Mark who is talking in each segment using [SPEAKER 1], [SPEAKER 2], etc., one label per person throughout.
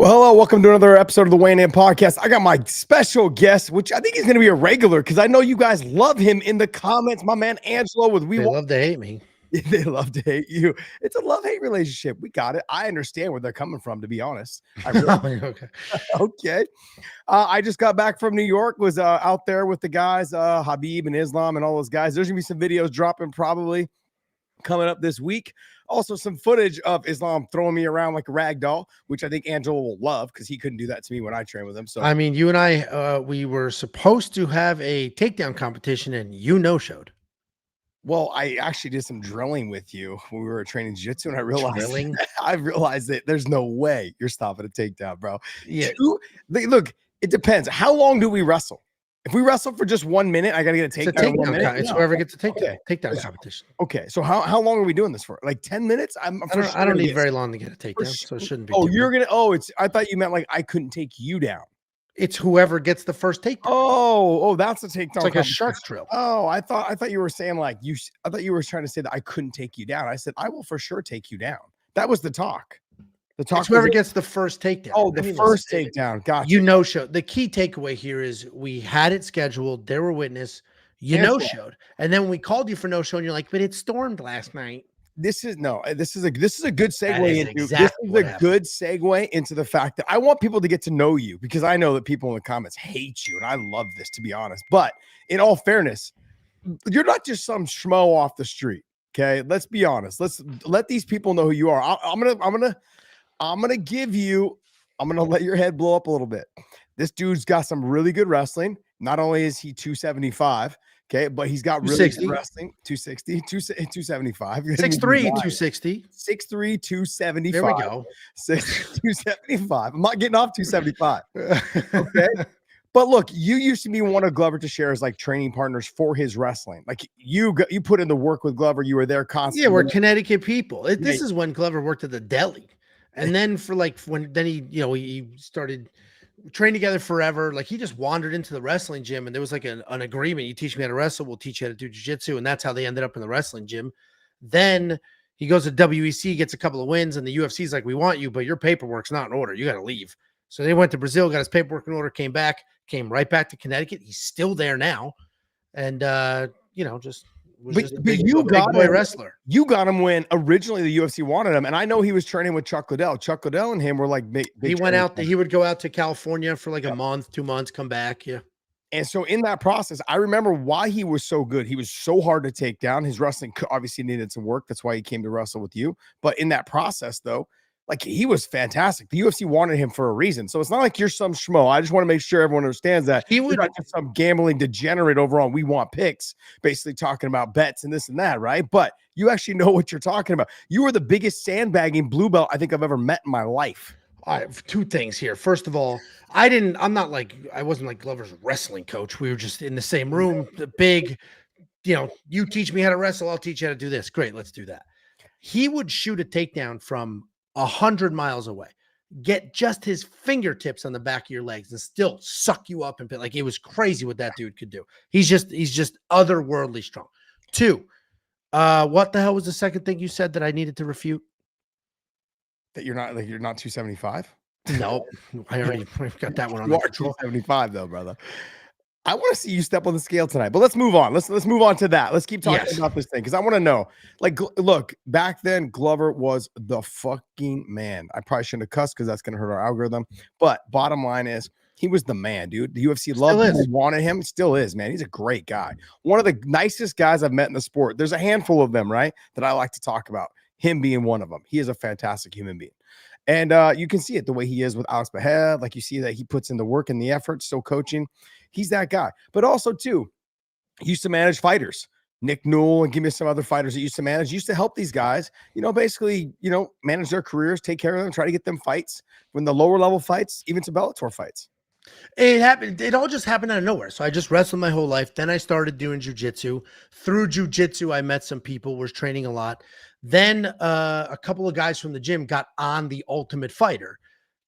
[SPEAKER 1] Well, hello, welcome to another episode of the Weighing In Podcast. I got my special guest, which I think he's going to be a regular because I know you guys love him in the comments. My man Angelo with We
[SPEAKER 2] They
[SPEAKER 1] Want.
[SPEAKER 2] love to hate me.
[SPEAKER 1] They love to hate you. It's a love-hate relationship. We got it. I understand where they're coming from, to be honest. I really,
[SPEAKER 2] Okay.
[SPEAKER 1] okay. I just got back from New York, was out there with the guys, Habib and Islam and all those guys. There's going to be some videos dropping probably coming up this week. Also, some footage of Islam throwing me around like a rag doll, which I think Angelo will love because he couldn't do that to me when I trained with him. So,
[SPEAKER 2] I mean, you and I, we were supposed to have a takedown competition, and you no-showed.
[SPEAKER 1] well, I actually did some drilling with you when we were training jiu-jitsu, and I realized
[SPEAKER 2] Drilling?
[SPEAKER 1] I realized that there's no way you're stopping a takedown, bro.
[SPEAKER 2] Yeah.
[SPEAKER 1] Look, it depends. How long do we wrestle? If we wrestle for just 1 minute, I gotta get a
[SPEAKER 2] It's a
[SPEAKER 1] takedown. In 1
[SPEAKER 2] takedown.
[SPEAKER 1] minute?
[SPEAKER 2] It's
[SPEAKER 1] No.
[SPEAKER 2] whoever gets a takedown.
[SPEAKER 1] Okay.
[SPEAKER 2] Takedown
[SPEAKER 1] It's-
[SPEAKER 2] competition.
[SPEAKER 1] Okay, so how long are we doing this for? Like 10 minutes?
[SPEAKER 2] I don't need very long to get a takedown, so it shouldn't be.
[SPEAKER 1] Oh,
[SPEAKER 2] too
[SPEAKER 1] you're
[SPEAKER 2] bad.
[SPEAKER 1] gonna. Oh, it's. I thought you meant like I couldn't take you down.
[SPEAKER 2] It's whoever gets the first takedown.
[SPEAKER 1] Oh, that's a takedown.
[SPEAKER 2] It's like a
[SPEAKER 1] competition.
[SPEAKER 2] shark drill.
[SPEAKER 1] Oh, I thought you were saying like you. I thought you were trying to say that I couldn't take you down. I said I will for sure take you down. That was the talk. The talk.
[SPEAKER 2] It's whoever
[SPEAKER 1] was-
[SPEAKER 2] gets the first takedown.
[SPEAKER 1] Oh,
[SPEAKER 2] I
[SPEAKER 1] the
[SPEAKER 2] mean,
[SPEAKER 1] first
[SPEAKER 2] it's-
[SPEAKER 1] takedown. Gotcha.
[SPEAKER 2] You no-showed. The key takeaway here is we had it scheduled. There were witness. You
[SPEAKER 1] Cancel.
[SPEAKER 2] no-showed, and then when we called you for no-show, and you're like, "But it stormed last night."
[SPEAKER 1] This is a good segue
[SPEAKER 2] is
[SPEAKER 1] into
[SPEAKER 2] exactly what
[SPEAKER 1] this is a good segue into the fact that I want people to get to know you because I know that people in the comments hate you, and I love this, to be honest. But in all fairness, you're not just some schmo off the street. Okay, let's be honest. Let's let these people know who you are. I'm gonna give you. I'm gonna let your head blow up a little bit. This dude's got some really good wrestling. Not only is he 275, okay, but he's got really good
[SPEAKER 2] 260.
[SPEAKER 1] wrestling. 260, 275.
[SPEAKER 2] 6'3", 260.
[SPEAKER 1] 6'3", 275.
[SPEAKER 2] There we go.
[SPEAKER 1] 275. I'm not getting off 275. Okay. But look, you used to be one of Glover Teixeira's like training partners for his wrestling. Like you put in the work with Glover. You were there constantly.
[SPEAKER 2] Yeah, we're Connecticut people. This is when Glover worked at the deli, and then for like then he started training together forever. Like he just wandered into the wrestling gym, and there was like an agreement: you teach me how to wrestle, we'll teach you how to do jiu-jitsu, and that's how they ended up in the wrestling gym. Then he goes to WEC, gets a couple of wins, and the UFC's like, "We want you, but your paperwork's not in order. You got to leave." So they went to Brazil, got his paperwork in order, came right back to Connecticut. He's still there now, and just was just a big boy wrestler.
[SPEAKER 1] You got him when originally the UFC wanted him, and I know he was training with Chuck Liddell. Chuck Liddell and him were like big.
[SPEAKER 2] He went out. He would go out to California for like a month, 2 months, come back. Yeah.
[SPEAKER 1] And so in that process, I remember why he was so good. He was so hard to take down. His wrestling obviously needed some work. That's why he came to wrestle with you. But in that process, though, like he was fantastic. The UFC wanted him for a reason. So it's not like you're some schmo. I just want to make sure everyone understands that you're not just some gambling degenerate over on We Want Picks, basically talking about bets and this and that, right? But you actually know what you're talking about. You were the biggest sandbagging blue belt I think I've ever met in my life.
[SPEAKER 2] I have two things here. First of all, I wasn't like Glover's wrestling coach. We were just in the same room, the big, you teach me how to wrestle, I'll teach you how to do this. Great, let's do that. He would shoot a takedown from 100 miles away, get just his fingertips on the back of your legs and still suck you up and like it was crazy what that dude could do. He's just otherworldly strong. Two, what the hell was the second thing you said that I needed to refute?
[SPEAKER 1] That you're not 275?
[SPEAKER 2] No, I got that one on
[SPEAKER 1] You
[SPEAKER 2] the
[SPEAKER 1] are 275 though, brother. I want to see you step on the scale tonight, but let's move on. Let's move on to that. Let's keep talking about this thing because I want to know. Like, look, back then Glover was the fucking man. I probably shouldn't have cussed because that's going to hurt our algorithm. But bottom line is, he was the man, dude. The UFC loved him, wanted him, still is, man. He's a great guy. One of the nicest guys I've met in the sport. There's a handful of them, right, that I like to talk about. Him being one of them. He is a fantastic human being. And you can see it the way he is with Alex Behed. Like you see that he puts in the work and the effort, still coaching. He's that guy. But also, too, he used to manage fighters. Nick Newell and give me some other fighters that used to manage, used to help these guys, basically, manage their careers, take care of them, try to get them fights when the lower level fights, even to Bellator fights.
[SPEAKER 2] It happened. It all just happened out of nowhere. So I just wrestled my whole life. Then I started doing jiu-jitsu. Through jiu-jitsu, I met some people, was training a lot. Then a couple of guys from the gym got on The Ultimate Fighter,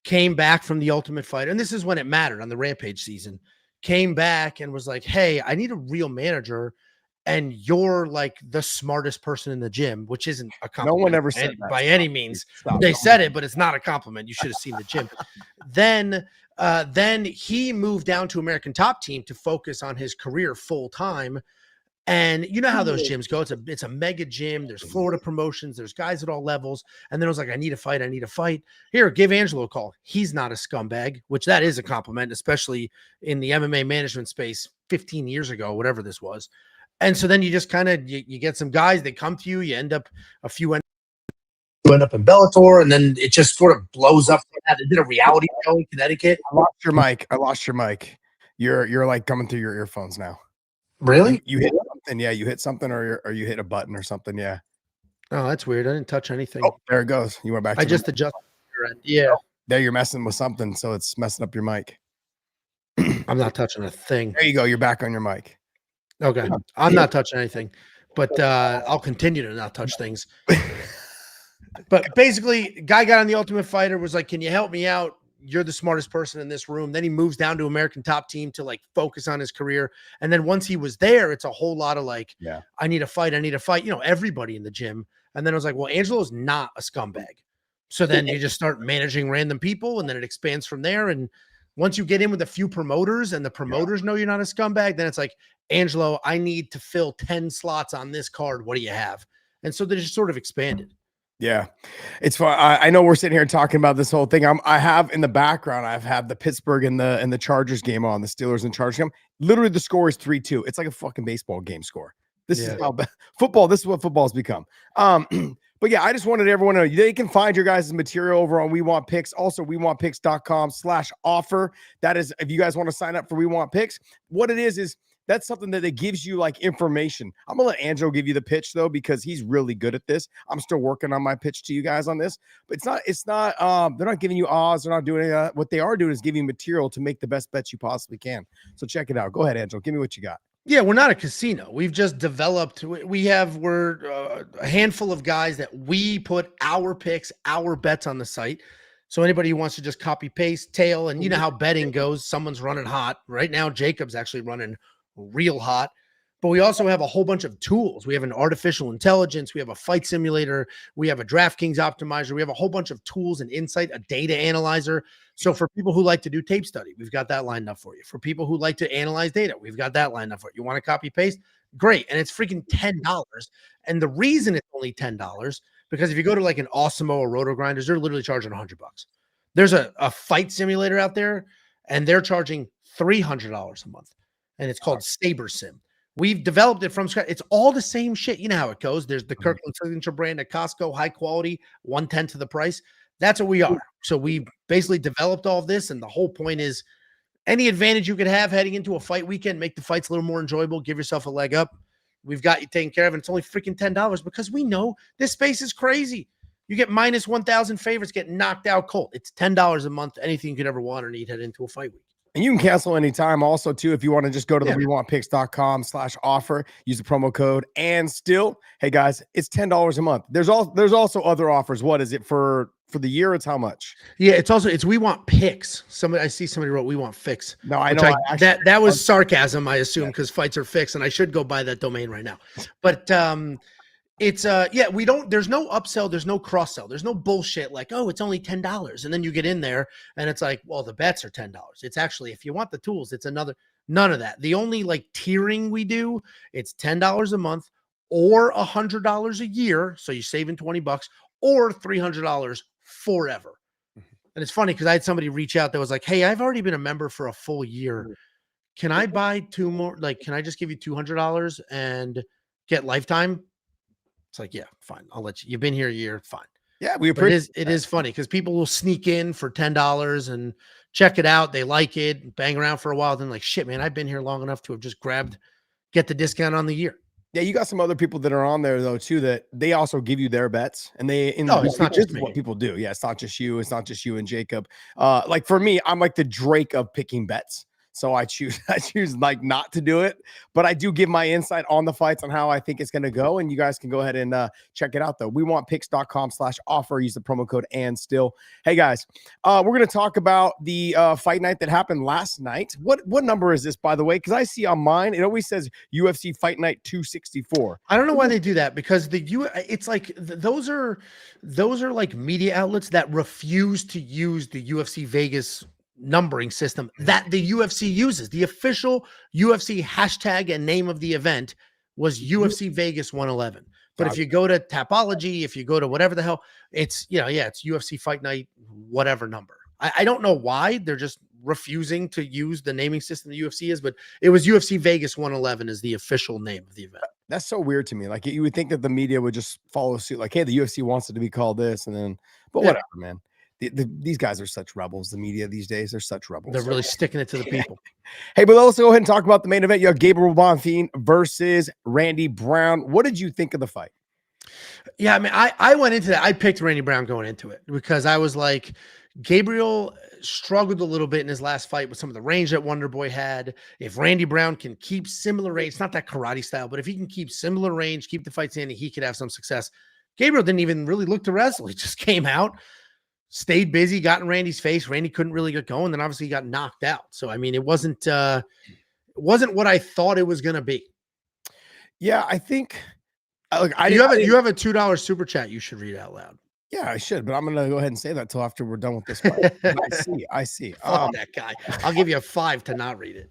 [SPEAKER 2] came back from The Ultimate Fighter. And this is when it mattered on the Rampage season. Came back and was like, hey, I need a real manager. and you're like the smartest person in the gym, which isn't a compliment.
[SPEAKER 1] No one ever said that.
[SPEAKER 2] By any means.
[SPEAKER 1] Stop.
[SPEAKER 2] They said it, but it's not a compliment. You should have seen the gym. Then he moved down to American Top Team to focus on his career full time. And you know how those gyms go. It's a mega gym. There's Florida promotions. There's guys at all levels. And then I was like, I need a fight. I need a fight. Here, give Angelo a call. He's not a scumbag, which that is a compliment, especially in the MMA management space 15 years ago, whatever this was. And so then you just kind of, you get some guys, they come to you, you end up you end up in Bellator, and then it just sort of blows up. They did a reality show in Connecticut.
[SPEAKER 1] I lost your mic. You're like coming through your earphones now.
[SPEAKER 2] Really?
[SPEAKER 1] You hit something, yeah. You hit something, or you hit a button or something, yeah.
[SPEAKER 2] Oh, that's weird. I didn't touch anything.
[SPEAKER 1] Oh, there it goes. You went back.
[SPEAKER 2] I just adjusted your end. Yeah.
[SPEAKER 1] Oh, there you're messing with something, so it's messing up your mic.
[SPEAKER 2] I'm not touching a thing.
[SPEAKER 1] There you go. You're back on your mic.
[SPEAKER 2] Okay. I'm not touching anything, but I'll continue to not touch things. But basically, guy got on the Ultimate Fighter, was like, can you help me out? You're the smartest person in this room. Then he moves down to American Top Team to like focus on his career. And then once he was there, it's a whole lot of like, I need a fight. I need a fight. You know, everybody in the gym. And then I was like, well, Angelo's not a scumbag. So then you just start managing random people, and then it expands from there. And once you get in with a few promoters and the promoters know you're not a scumbag, then it's like, Angelo, I need to fill 10 slots on this card. What do you have? And so they just sort of expanded.
[SPEAKER 1] Yeah, it's fun. I know we're sitting here talking about this whole thing. I have in the background, I've had the Pittsburgh and the Chargers game on, the Steelers and Chargers game. Literally, the score is 3-2. It's like a fucking baseball game score. This is how football. This is what football's become. But yeah, I just wanted everyone to know they can find your guys' material over on We Want Picks. Also, WeWantPicks.com/offer. That is, if you guys want to sign up for We Want Picks, what it is that's something that it gives you like information. I'm gonna let Angelo give you the pitch though, because he's really good at this. I'm still working on my pitch to you guys on this, but it's not they're not giving you odds. They're not doing what they are doing is giving you material to make the best bets you possibly can. So check it out. Go ahead, Angelo. Give me what you got.
[SPEAKER 2] Yeah, we're not a casino. We've just developed. We're a handful of guys that we put our picks, our bets on the site. So anybody who wants to just copy paste, tail, and you know how betting goes, someone's running hot right now. Jacob's actually running real hot. But we also have a whole bunch of tools. We have an artificial intelligence. We have a fight simulator. We have a DraftKings optimizer. We have a whole bunch of tools and insight, a data analyzer. So for people who like to do tape study, we've got that lined up for you. For people who like to analyze data, we've got that lined up for you. You want to copy paste? Great. And it's freaking $10. And the reason it's only $10, because if you go to like an Awesemo or Roto Grinders, they're literally charging $100. There's a fight simulator out there, and they're charging $300 a month. And it's called Saber Sim. We've developed it from scratch. It's all the same shit. You know how it goes. There's the Kirkland signature brand at Costco, high quality, 1/10 of the price. That's what we are. So we basically developed all of this. And the whole point is any advantage you could have heading into a fight weekend, make the fights a little more enjoyable, give yourself a leg up. We've got you taken care of. And it's only freaking $10 because we know this space is crazy. You get minus 1,000 favorites, get knocked out cold. It's $10 a month. Anything you could ever want or need head into a fight week.
[SPEAKER 1] And you can cancel anytime also, too, if you want to just go to the WeWantPicks.com/offer, use the promo code. And still, hey, guys, it's $10 a month. There's also other offers. What is it for the year? It's how much?
[SPEAKER 2] Yeah, it's We Want Picks. I see somebody wrote We Want Fix.
[SPEAKER 1] No, I know.
[SPEAKER 2] That was sarcasm, I assume, because fights are fixed, and I should go buy that domain right now. But it's there's no upsell, there's no cross sell, there's no bullshit like, oh, it's only $10, and then you get in there and it's like, well, the bets are $10. It's actually, if you want the tools, it's none of that. The only like tiering we do, it's $10 a month or $100 a year, so you're saving $20, or $300 forever. And it's funny because I had somebody reach out that was like, hey, I've already been a member for a full year, can I buy two more? Like, can I just give you $200 and get lifetime? It's like, yeah, fine. I'll let you. You've been here a year. Fine.
[SPEAKER 1] Yeah, we appreciate
[SPEAKER 2] it. It is funny because people will sneak in for $10 and check it out. They like it, bang around for a while. Then like, shit, man, I've been here long enough to have just get the discount on the year.
[SPEAKER 1] Yeah, you got some other people that are on there though too that they also give you their bets, and
[SPEAKER 2] it's not just
[SPEAKER 1] what people do. Yeah, it's not just you. It's not just you and Jacob. Like for me, I'm like the Drake of picking bets. So I choose like not to do it, but I do give my insight on the fights on how I think it's going to go. And you guys can go ahead and check it out though. WeWantPicks.com/offer. Use the promo code and still. Hey guys, we're going to talk about the fight night that happened last night. What number is this, by the way? Because I see on mine, it always says UFC Fight Night 264.
[SPEAKER 2] I don't know why they do that, because it's like those are like media outlets that refuse to use the UFC Vegas numbering system that the UFC uses. The official UFC hashtag and name of the event was UFC Vegas 111. But if you go to Tapology, if you go to whatever the hell, it's it's UFC Fight Night whatever number. I don't know why they're just refusing to use the naming system the UFC is, but it was UFC Vegas 111 is the official name of the event.
[SPEAKER 1] That's so weird to me. Like, you would think that the media would just follow suit. Like, hey, the UFC wants it to be called this, and then, but whatever, man. These guys are such rebels. The media these days, they're such rebels.
[SPEAKER 2] They're really sticking it to the people.
[SPEAKER 1] Hey, but let's go ahead and talk about the main event. You have Gabriel Bonfim versus Randy Brown. What did you think of the fight?
[SPEAKER 2] Yeah, I mean, I went into that. I picked Randy Brown going into it because I was like, Gabriel struggled a little bit in his last fight with some of the range that Wonder Boy had. If Randy Brown can keep similar range, it's not that karate style, but if he can keep similar range, keep the fights in, he could have some success. Gabriel didn't even really look to wrestle. He just came out, stayed busy, got in Randy's face. Randy couldn't really get going. Then obviously he got knocked out. So, I mean, it wasn't what I thought it was going to be.
[SPEAKER 1] Yeah, I think
[SPEAKER 2] you have a $2 super chat you should read out loud.
[SPEAKER 1] Yeah, I should, but I'm gonna go ahead and say that till after we're done with this fight. I see.
[SPEAKER 2] That guy. I'll give you a 5 to not read it.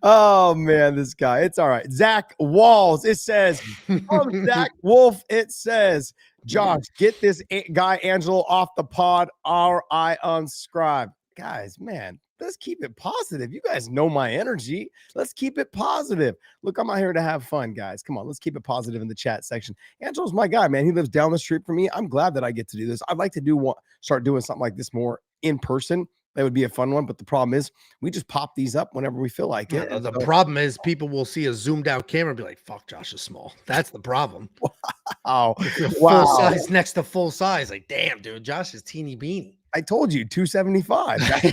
[SPEAKER 1] Oh man, this guy. It's all right. Zach Walls. It says from Zach Wolf. It says, Josh, get this guy Angelo off the pod, or I unscribe. Guys, man, let's keep it positive. You guys know my energy. Let's keep it positive. Look, I'm out here to have fun, guys. Come on, let's keep it positive in the chat section. Angelo's my guy, man. He lives down the street from me. I'm glad that I get to do this. I'd like to start doing something like this more in person. That would be a fun one. But the problem is we just pop these up whenever we feel like it.
[SPEAKER 2] The problem is people will see a zoomed out camera and be like, fuck, Josh is small. That's the problem.
[SPEAKER 1] Wow.
[SPEAKER 2] Full size next to full size. Like, damn, dude, Josh is teeny beanie.
[SPEAKER 1] I told you 275. That's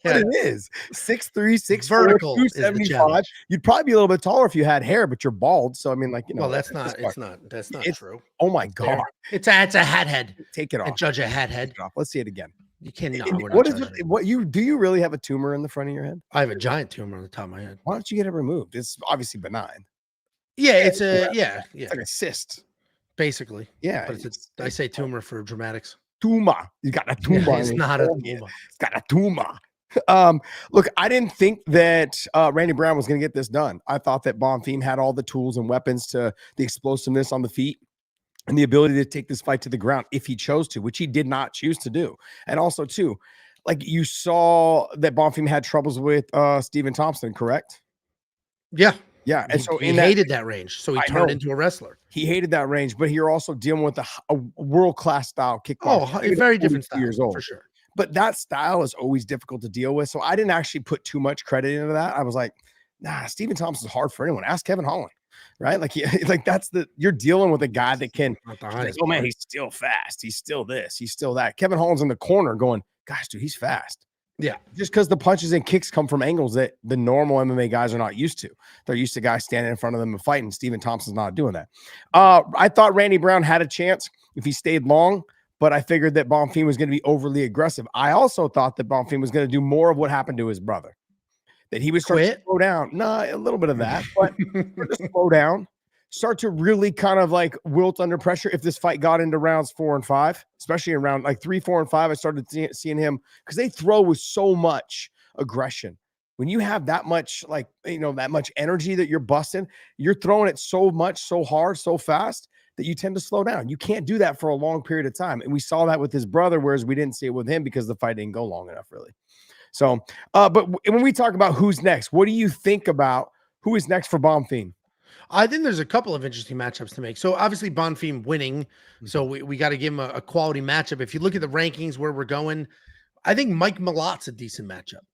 [SPEAKER 1] what it is. 6'3", 6'4",
[SPEAKER 2] vertical
[SPEAKER 1] 275. You'd probably be a little bit taller if you had hair, but you're bald. So I mean, like,
[SPEAKER 2] well, that's not true.
[SPEAKER 1] Oh my God.
[SPEAKER 2] It's a hat head.
[SPEAKER 1] Take it off.
[SPEAKER 2] Judge a hat head.
[SPEAKER 1] Let's see it again.
[SPEAKER 2] You cannot.
[SPEAKER 1] What is it? Do you really have a tumor in the front of your head?
[SPEAKER 2] I have a giant tumor on the top of my head.
[SPEAKER 1] Why don't you get it removed? It's obviously benign.
[SPEAKER 2] Yeah, it's
[SPEAKER 1] like a cyst.
[SPEAKER 2] Basically.
[SPEAKER 1] Yeah.
[SPEAKER 2] But I say tumor for dramatics.
[SPEAKER 1] Tumor. You got a tumor.
[SPEAKER 2] Yeah, it's not a tumor.
[SPEAKER 1] It's got a tumor. Look, I didn't think that Randy Brown was going to get this done. I thought that Bonfim had all the tools and weapons to the explosiveness on the feet and the ability to take this fight to the ground if he chose to, which he did not choose to do. And also, too, like, you saw that Bonfim had troubles with Stephen Thompson, correct?
[SPEAKER 2] Yeah.
[SPEAKER 1] Yeah. And so
[SPEAKER 2] he hated that range. So he turned into a wrestler.
[SPEAKER 1] He hated that range, but you're also dealing with a world-class style kickboxer.
[SPEAKER 2] Oh, a very different style,
[SPEAKER 1] years old.
[SPEAKER 2] for sure.
[SPEAKER 1] But that style is always difficult to deal with. So I didn't actually put too much credit into that. I was like, nah, Stephen Thompson's hard for anyone. Ask Kevin Holland, right? Like, you're dealing with a guy that can, oh man, he's still fast. He's still this. He's still that. Kevin Holland's in the corner going, gosh, dude, he's fast.
[SPEAKER 2] Yeah.
[SPEAKER 1] Just because the punches and kicks come from angles that the normal MMA guys are not used to. They're used to guys standing in front of them and fighting. Stephen Thompson's not doing that. I thought Randy Brown had a chance if he stayed long, but I figured that Bonfim was going to be overly aggressive. I also thought that Bonfim was going to do more of what happened to his brother, that he would start to slow down. No, a little bit of that, but just slow down, start to really kind of like wilt under pressure. If this fight got into rounds 4 and 5, especially in round like 3, 4, and 5, I started seeing him because they throw with so much aggression. When you have that much, like, that much energy that you're busting, you're throwing it so much, so hard, so fast that you tend to slow down. You can't do that for a long period of time. And we saw that with his brother, whereas we didn't see it with him because the fight didn't go long enough, really. So, but when we talk about who's next, what do you think about who is next for Bonfim?
[SPEAKER 2] I think there's a couple of interesting matchups to make. So obviously Bonfim winning. So we got to give him a quality matchup. If you look at the rankings where we're going, I think Mike Malot's a decent matchup.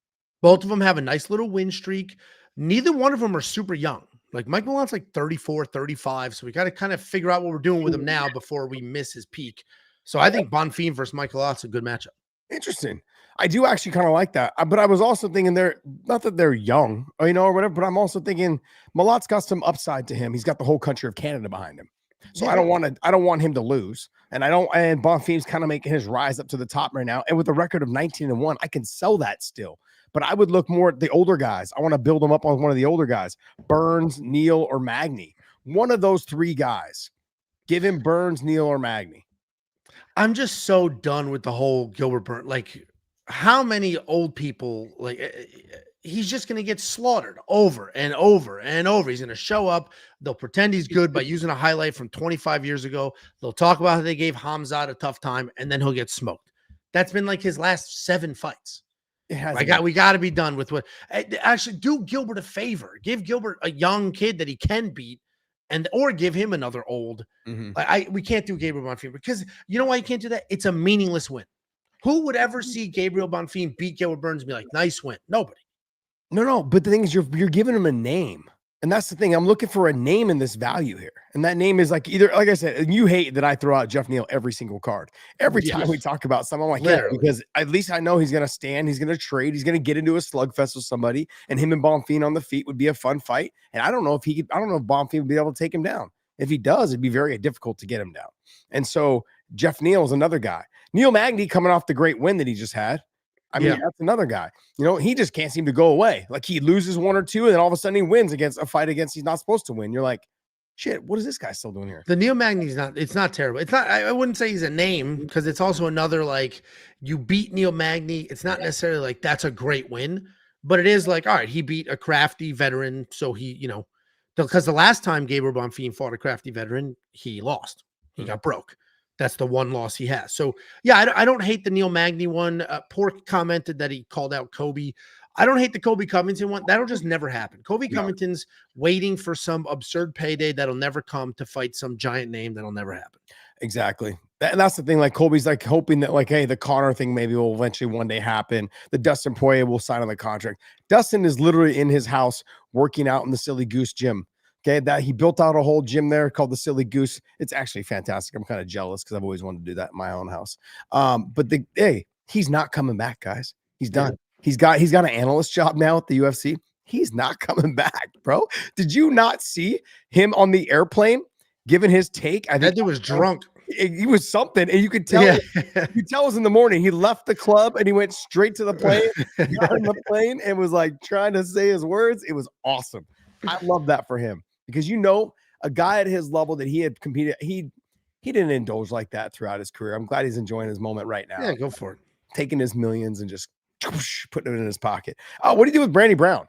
[SPEAKER 2] Both of them have a nice little win streak. Neither one of them are super young. Like Mike Malot's like 34, 35. So we got to kind of figure out what we're doing with him now before we miss his peak. So I think Bonfim versus Mike Malot's a good matchup.
[SPEAKER 1] Interesting. I do actually kind of like that. But I was also thinking they're not that they're young, or, or whatever, but I'm also thinking Malot's got some upside to him. He's got the whole country of Canada behind him. So
[SPEAKER 2] Yeah.
[SPEAKER 1] I don't want him to lose. And Bonfim's kind of making his rise up to the top right now. And with a record of 19-1, I can sell that still. But I would look more at the older guys. I want to build them up on one of the older guys, Burns, Neal, or Magny. One of those three guys. Give him Burns, Neal, or Magny.
[SPEAKER 2] I'm just so done with the whole Gilbert Burns. Like, how many old people, like, he's just going to get slaughtered over and over and over. He's going to show up. They'll pretend he's good by using a highlight from 25 years ago. They'll talk about how they gave Hamzat a tough time, and then he'll get smoked. That's been like his last 7 fights. We got to be done with what. Actually, do Gilbert a favor. Give Gilbert a young kid that he can beat, or give him another old. We can't do Gabriel Bonfim because you know why you can't do that? It's a meaningless win. Who would ever see Gabriel Bonfim beat Gilbert Burns and be like, nice win? Nobody.
[SPEAKER 1] No. But the thing is, you're giving him a name. And that's the thing. I'm looking for a name in this value here. And that name is like either, like I said, and you hate that I throw out Jeff Neal every single card. Every time we talk about something, I'm like, yeah, because at least I know he's going to stand, he's going to trade, he's going to get into a slugfest with somebody, and him and Bonfim on the feet would be a fun fight. And I don't know if Bonfim would be able to take him down. If he does, it'd be very difficult to get him down. And so Jeff Neal is another guy. Neil Magny coming off the great win that he just had. I mean, that's another guy. He just can't seem to go away. Like he loses 1 or 2, and then all of a sudden he wins against a fight against he's not supposed to win. You're like, shit, what is this guy still doing here?
[SPEAKER 2] The Neil Magny's it's not terrible. It's not, I wouldn't say he's a name because it's also another, like, you beat Neil Magny. It's not necessarily like that's a great win, but it is like, all right, he beat a crafty veteran. So he, because the last time Gabriel Bonfim fought a crafty veteran, he lost. He got broke. That's the one loss he has. So, yeah, I don't hate the Neil Magny one. Pork commented that he called out Kobe. I don't hate the Kobe Covington one. That'll just never happen. Kobe Covington's waiting for some absurd payday that'll never come to fight some giant name that'll never happen.
[SPEAKER 1] Exactly. And that's the thing. Like Kobe's like hoping that like, hey, the Conor thing maybe will eventually one day happen. The Dustin Poirier will sign on the contract. Dustin is literally in his house working out in the Silly Goose gym. Okay, that he built out a whole gym there called the Silly Goose. It's actually fantastic. I'm kind of jealous because I've always wanted to do that in my own house. But he's not coming back, guys. He's done. He's got an analyst job now at the UFC. He's not coming back, bro. Did you not see him on the airplane giving his take? I think
[SPEAKER 2] that dude was drunk.
[SPEAKER 1] He was something, and you could tell. You could tell it was in the morning. He left the club and he went straight to the plane. Got in the plane and was like trying to say his words. It was awesome. I love that for him. Because a guy at his level that he had competed, he didn't indulge like that throughout his career. I'm glad he's enjoying his moment right now.
[SPEAKER 2] Yeah, go for it.
[SPEAKER 1] Taking his millions and just putting it in his pocket. What do you do with Randy Brown?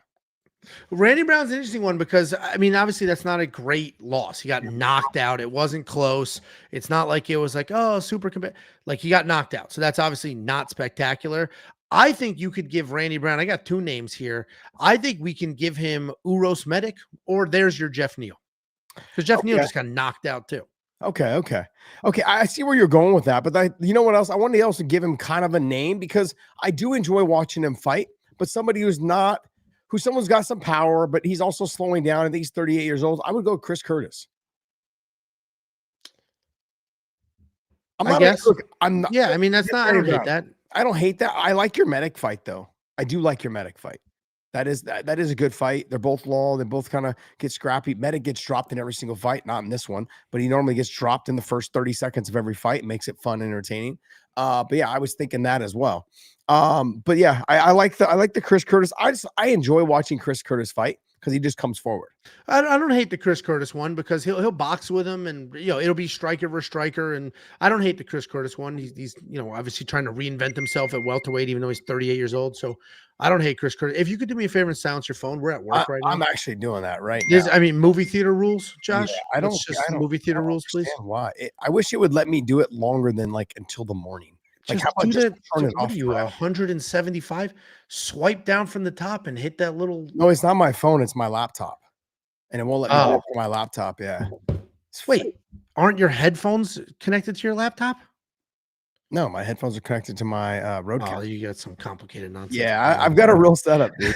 [SPEAKER 2] Randy Brown's an interesting one because, I mean, obviously that's not a great loss. He got knocked out. It wasn't close. It's not like it was like, oh, super like he got knocked out. So that's obviously not spectacular. I think you could give Randy Brown, I got 2 names here. I think we can give him Uros Medic, or there's your Jeff Neal. Because Jeff Neal just got knocked out too.
[SPEAKER 1] Okay. I see where you're going with that. But you know what else? I wanted to also give him kind of a name because I do enjoy watching him fight. But somebody someone's got some power, but he's also slowing down. I think he's 38 years old. I would go Chris Curtis.
[SPEAKER 2] I guess. I mean, that's not, I don't hate that.
[SPEAKER 1] I don't hate that. I like your Medic fight, though. I do like your Medic fight. That is a good fight. They're both long. They both kind of get scrappy. Medic gets dropped in every single fight, not in this one, but he normally gets dropped in the first 30 seconds of every fight. It makes it fun and entertaining. But yeah, I was thinking that as well. But yeah, I like the Chris Curtis. I enjoy watching Chris Curtis fight because he just comes forward.
[SPEAKER 2] I don't hate the Chris Curtis one because he'll box with him and it'll be striker versus striker. And I don't hate the Chris Curtis one. He's obviously trying to reinvent himself at welterweight, even though he's 38 years old. So I don't hate Chris Curtis. If you could do me a favor and silence your phone, we're at work right now.
[SPEAKER 1] I'm actually doing that right now.
[SPEAKER 2] I mean, movie theater rules, Josh.
[SPEAKER 1] Yeah, I don't
[SPEAKER 2] movie theater rules, please.
[SPEAKER 1] Why? I wish it would let me do it longer than like until the morning. Like, how about just turn it off?
[SPEAKER 2] 175? Swipe down from the top and hit that little.
[SPEAKER 1] No, it's not my phone. It's my laptop, and it won't let me do it for my laptop. Yeah.
[SPEAKER 2] Wait, aren't your headphones connected to your laptop?
[SPEAKER 1] No, my headphones are connected to my
[SPEAKER 2] Oh,
[SPEAKER 1] Rodecaster.
[SPEAKER 2] you got some complicated nonsense
[SPEAKER 1] Yeah,
[SPEAKER 2] going on.
[SPEAKER 1] I've got a real setup, dude.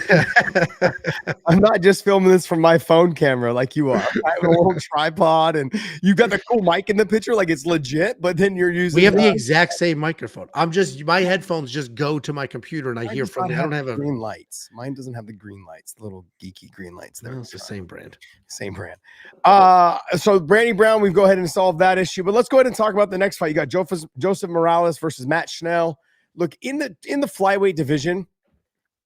[SPEAKER 1] I'm not just filming this from my phone camera like you are. I have a little tripod, and you've got the cool mic in the picture, like it's legit. But then you're using.
[SPEAKER 2] We have the exact same microphone. My headphones just go to my computer and I
[SPEAKER 1] Mine
[SPEAKER 2] hear
[SPEAKER 1] does
[SPEAKER 2] from
[SPEAKER 1] not
[SPEAKER 2] I don't have a.
[SPEAKER 1] green lights. Mine doesn't have the green lights, the little geeky green lights. There,
[SPEAKER 2] Well, it's the same brand.
[SPEAKER 1] same brand. So Brandy Brown, we've go ahead and solved that issue. But let's go ahead and talk about the next fight. You got Joseph Morales versus Matt Schnell. Look, in the flyweight division,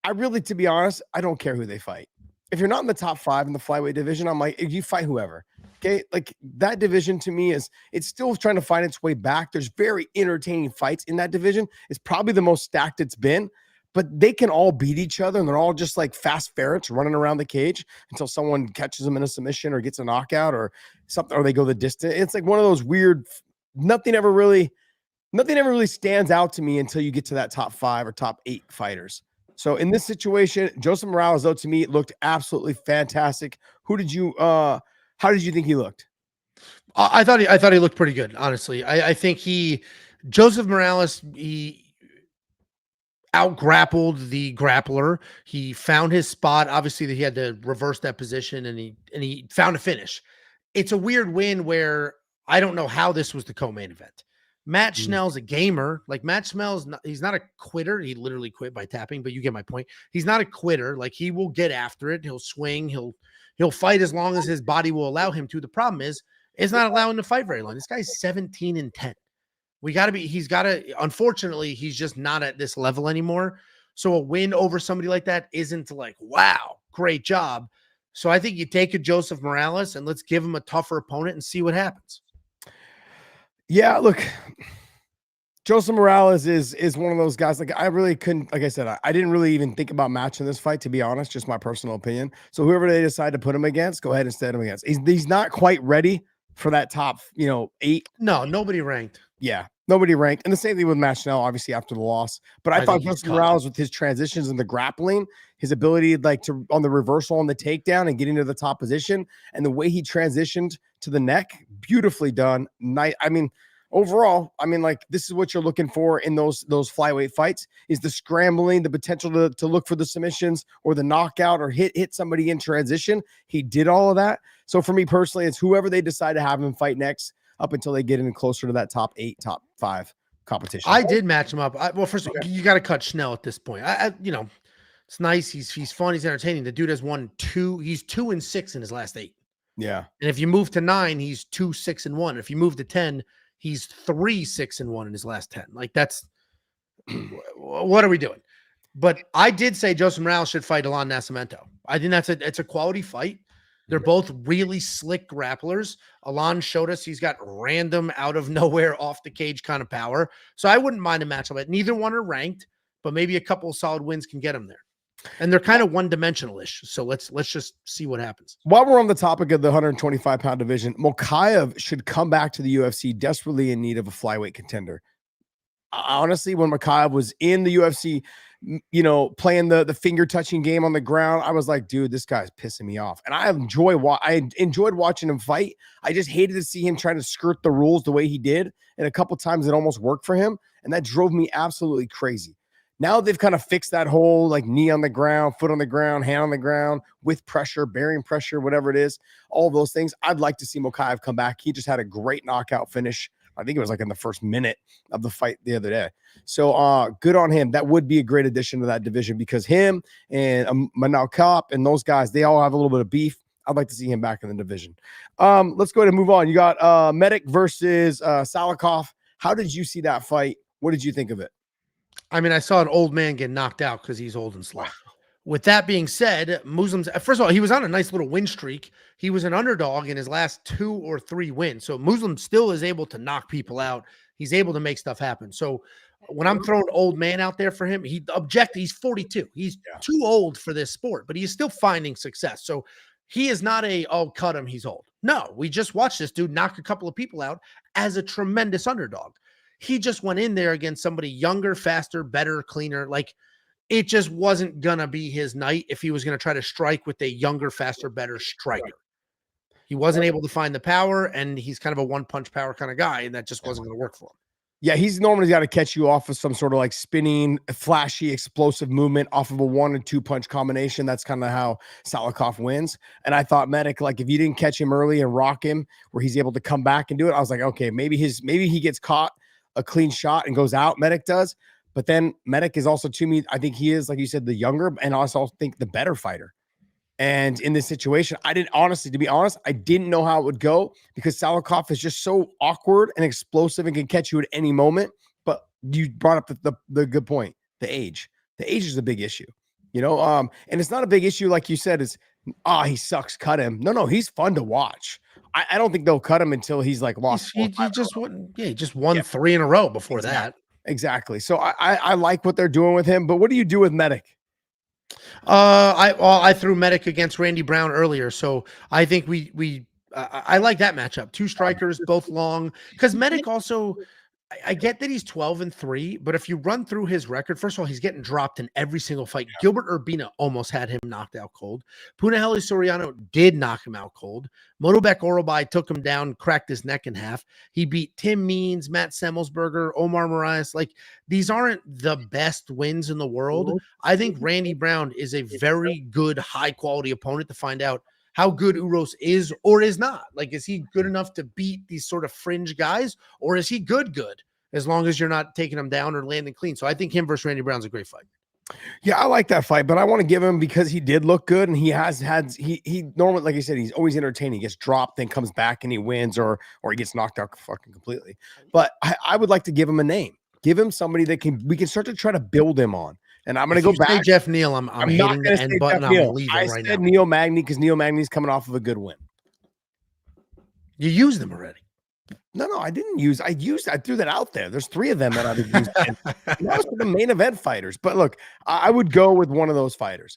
[SPEAKER 1] I really, to be honest, I don't care who they fight. If you're not in the top 5 in the flyweight division, I'm like, you fight whoever. Okay, like that division to me it's still trying to find its way back. There's very entertaining fights in that division. It's probably the most stacked it's been, but they can all beat each other, and they're all just like fast ferrets running around the cage until someone catches them in a submission or gets a knockout or something, or they go the distance. It's like one of those weird. Nothing ever really stands out to me until you get to that top 5 or top 8 fighters. So in this situation, Joseph Morales, though, to me, looked absolutely fantastic. How did you think he looked?
[SPEAKER 2] I thought he looked pretty good, honestly. I think Joseph Morales, he out-grappled the grappler. He found his spot. Obviously, he had to reverse that position, and he found a finish. It's a weird win where I don't know how this was the co-main event. Matt Schnell's a gamer. Like Matt Schnell's he's not a quitter. He literally quit by tapping, but you get my point. He's not a quitter. Like he will get after it. He'll swing. He'll fight as long as his body will allow him to. The problem is it's not allowing him to fight very long. This guy's 17-10. Unfortunately, he's just not at this level anymore. So a win over somebody like that isn't like, wow, great job. So I think you take a Joseph Morales and let's give him a tougher opponent and see what happens.
[SPEAKER 1] Yeah, look, Joseph Morales is one of those guys. Like I really couldn't, like I said, I didn't really even think about matching this fight, to be honest, just my personal opinion. So whoever they decide to put him against, go ahead and set him against. He's not quite ready for that top, 8.
[SPEAKER 2] No, nobody ranked.
[SPEAKER 1] Yeah, nobody ranked. And the same thing with Matt Schnell, obviously after the loss. But I thought Joseph Morales, with his transitions and the grappling, his ability like to on the reversal on the takedown and getting to the top position, and the way he transitioned to the neck, beautifully done. Overall, like this is what you're looking for in those flyweight fights, is the scrambling, the potential to look for the submissions or the knockout or hit somebody in transition. He did all of that. So for me personally, it's whoever they decide to have him fight next up until they get in closer to that top 8, top 5 competition.
[SPEAKER 2] I did match him up. First, you got to cut Schnell at this point. It's nice. He's fun. He's entertaining. The dude has won 2. He's 2-6 in his last 8.
[SPEAKER 1] Yeah.
[SPEAKER 2] And if you move to 9, he's 2-6-1. If you move to 10, he's 3-6-1 in his last 10. Like that's what are we doing? But I did say Joseph Morales should fight Alon Nascimento. I think it's a quality fight. They're both really slick grapplers. Alon showed us he's got random out of nowhere off the cage kind of power. So I wouldn't mind a matchup. But neither one are ranked, but maybe a couple of solid wins can get them there. And they're kind of one-dimensional-ish. So let's just see what happens.
[SPEAKER 1] While we're on the topic of the 125-pound division, Mokaev should come back to the UFC desperately in need of a flyweight contender. Honestly, when Mokaev was in the UFC, playing the finger touching game on the ground, I was like, dude, this guy's pissing me off. And I enjoyed watching him fight. I just hated to see him trying to skirt the rules the way he did. And a couple times it almost worked for him. And that drove me absolutely crazy. Now they've kind of fixed that whole like knee on the ground, foot on the ground, hand on the ground with pressure, bearing pressure, whatever it is, all of those things. I'd like to see Mokaev come back. He just had a great knockout finish. I think it was like in the first minute of the fight the other day. So good on him. That would be a great addition to that division, because him and Manal Kopp and those guys, they all have a little bit of beef. I'd like to see him back in the division. Let's go ahead and move on. You got Medic versus Salikov. How did you see that fight? What did you think of it?
[SPEAKER 2] I saw an old man get knocked out because he's old and slow. With that being said, Muslim's, first of all, he was on a nice little win streak. He was an underdog in his last 2 or 3 wins. So Muslim still is able to knock people out. He's able to make stuff happen. So when I'm throwing old man out there for him, he's 42. He's too old for this sport, but he's still finding success. So he is not cut him, he's old. No, we just watched this dude knock a couple of people out as a tremendous underdog. He just went in there against somebody younger, faster, better, cleaner. Like, it just wasn't going to be his night if he was going to try to strike with a younger, faster, better striker. He wasn't able to find the power, and he's kind of a one-punch power kind of guy, and that just wasn't going to work for him.
[SPEAKER 1] Yeah, he's normally got to catch you off with some sort of like spinning, flashy, explosive movement off of a 1 and 2 punch combination. That's kind of how Salikov wins. And I thought Medic, like if you didn't catch him early and rock him where he's able to come back and do it, I was like, okay, maybe he gets caught a clean shot and goes out. Medic does. But then Medic is also, to me, I think he is, like you said, the younger and also think the better fighter. And in this situation, I didn't honestly, to be honest, I didn't know how it would go because Salikov is just so awkward and explosive and can catch you at any moment. But you brought up the good point, the age. The age is a big issue, and it's not a big issue like you said. Is he sucks, cut him. No, he's fun to watch. I don't think they'll cut him until he's like lost.
[SPEAKER 2] He just won. Yeah, he just won 3 in a row before that.
[SPEAKER 1] Exactly. So I like what they're doing with him. But what do you do with Medic?
[SPEAKER 2] I threw Medic against Randy Brown earlier, so I think I like that matchup. 2 strikers, both long, because Medic also. I get that he's 12-3, but if you run through his record, first of all, he's getting dropped in every single fight. Gilbert Urbina almost had him knocked out cold. Punahele Soriano did knock him out cold. Motobek Orobai took him down, cracked his neck in half. He beat Tim Means, Matt Semmelsberger, Omar Moraes. Like, these aren't the best wins in the world. I think Randy Brown is a very good, high-quality opponent to find out how good Uros is or is not. Like, is he good enough to beat these sort of fringe guys, or is he good, as long as you're not taking him down or landing clean? So I think him versus Randy Brown's a great fight.
[SPEAKER 1] Yeah, I like that fight, but I want to give him because he did look good and he has had, he normally, like I said, he's always entertaining. He gets dropped, then comes back and he wins or he gets knocked out fucking completely. But I would like to give him a name. Give him somebody that we can start to try to build him on. And I'm going to go back.
[SPEAKER 2] Jeff Neal, I'm hitting the end button. I'm leaving right now. I said
[SPEAKER 1] Neil Magny because Neil Magny's coming off of a good win.
[SPEAKER 2] You used them already.
[SPEAKER 1] No, I didn't use. I threw that out there. There's 3 of them that I've used. That was for the main event fighters. But look, I would go with one of those fighters.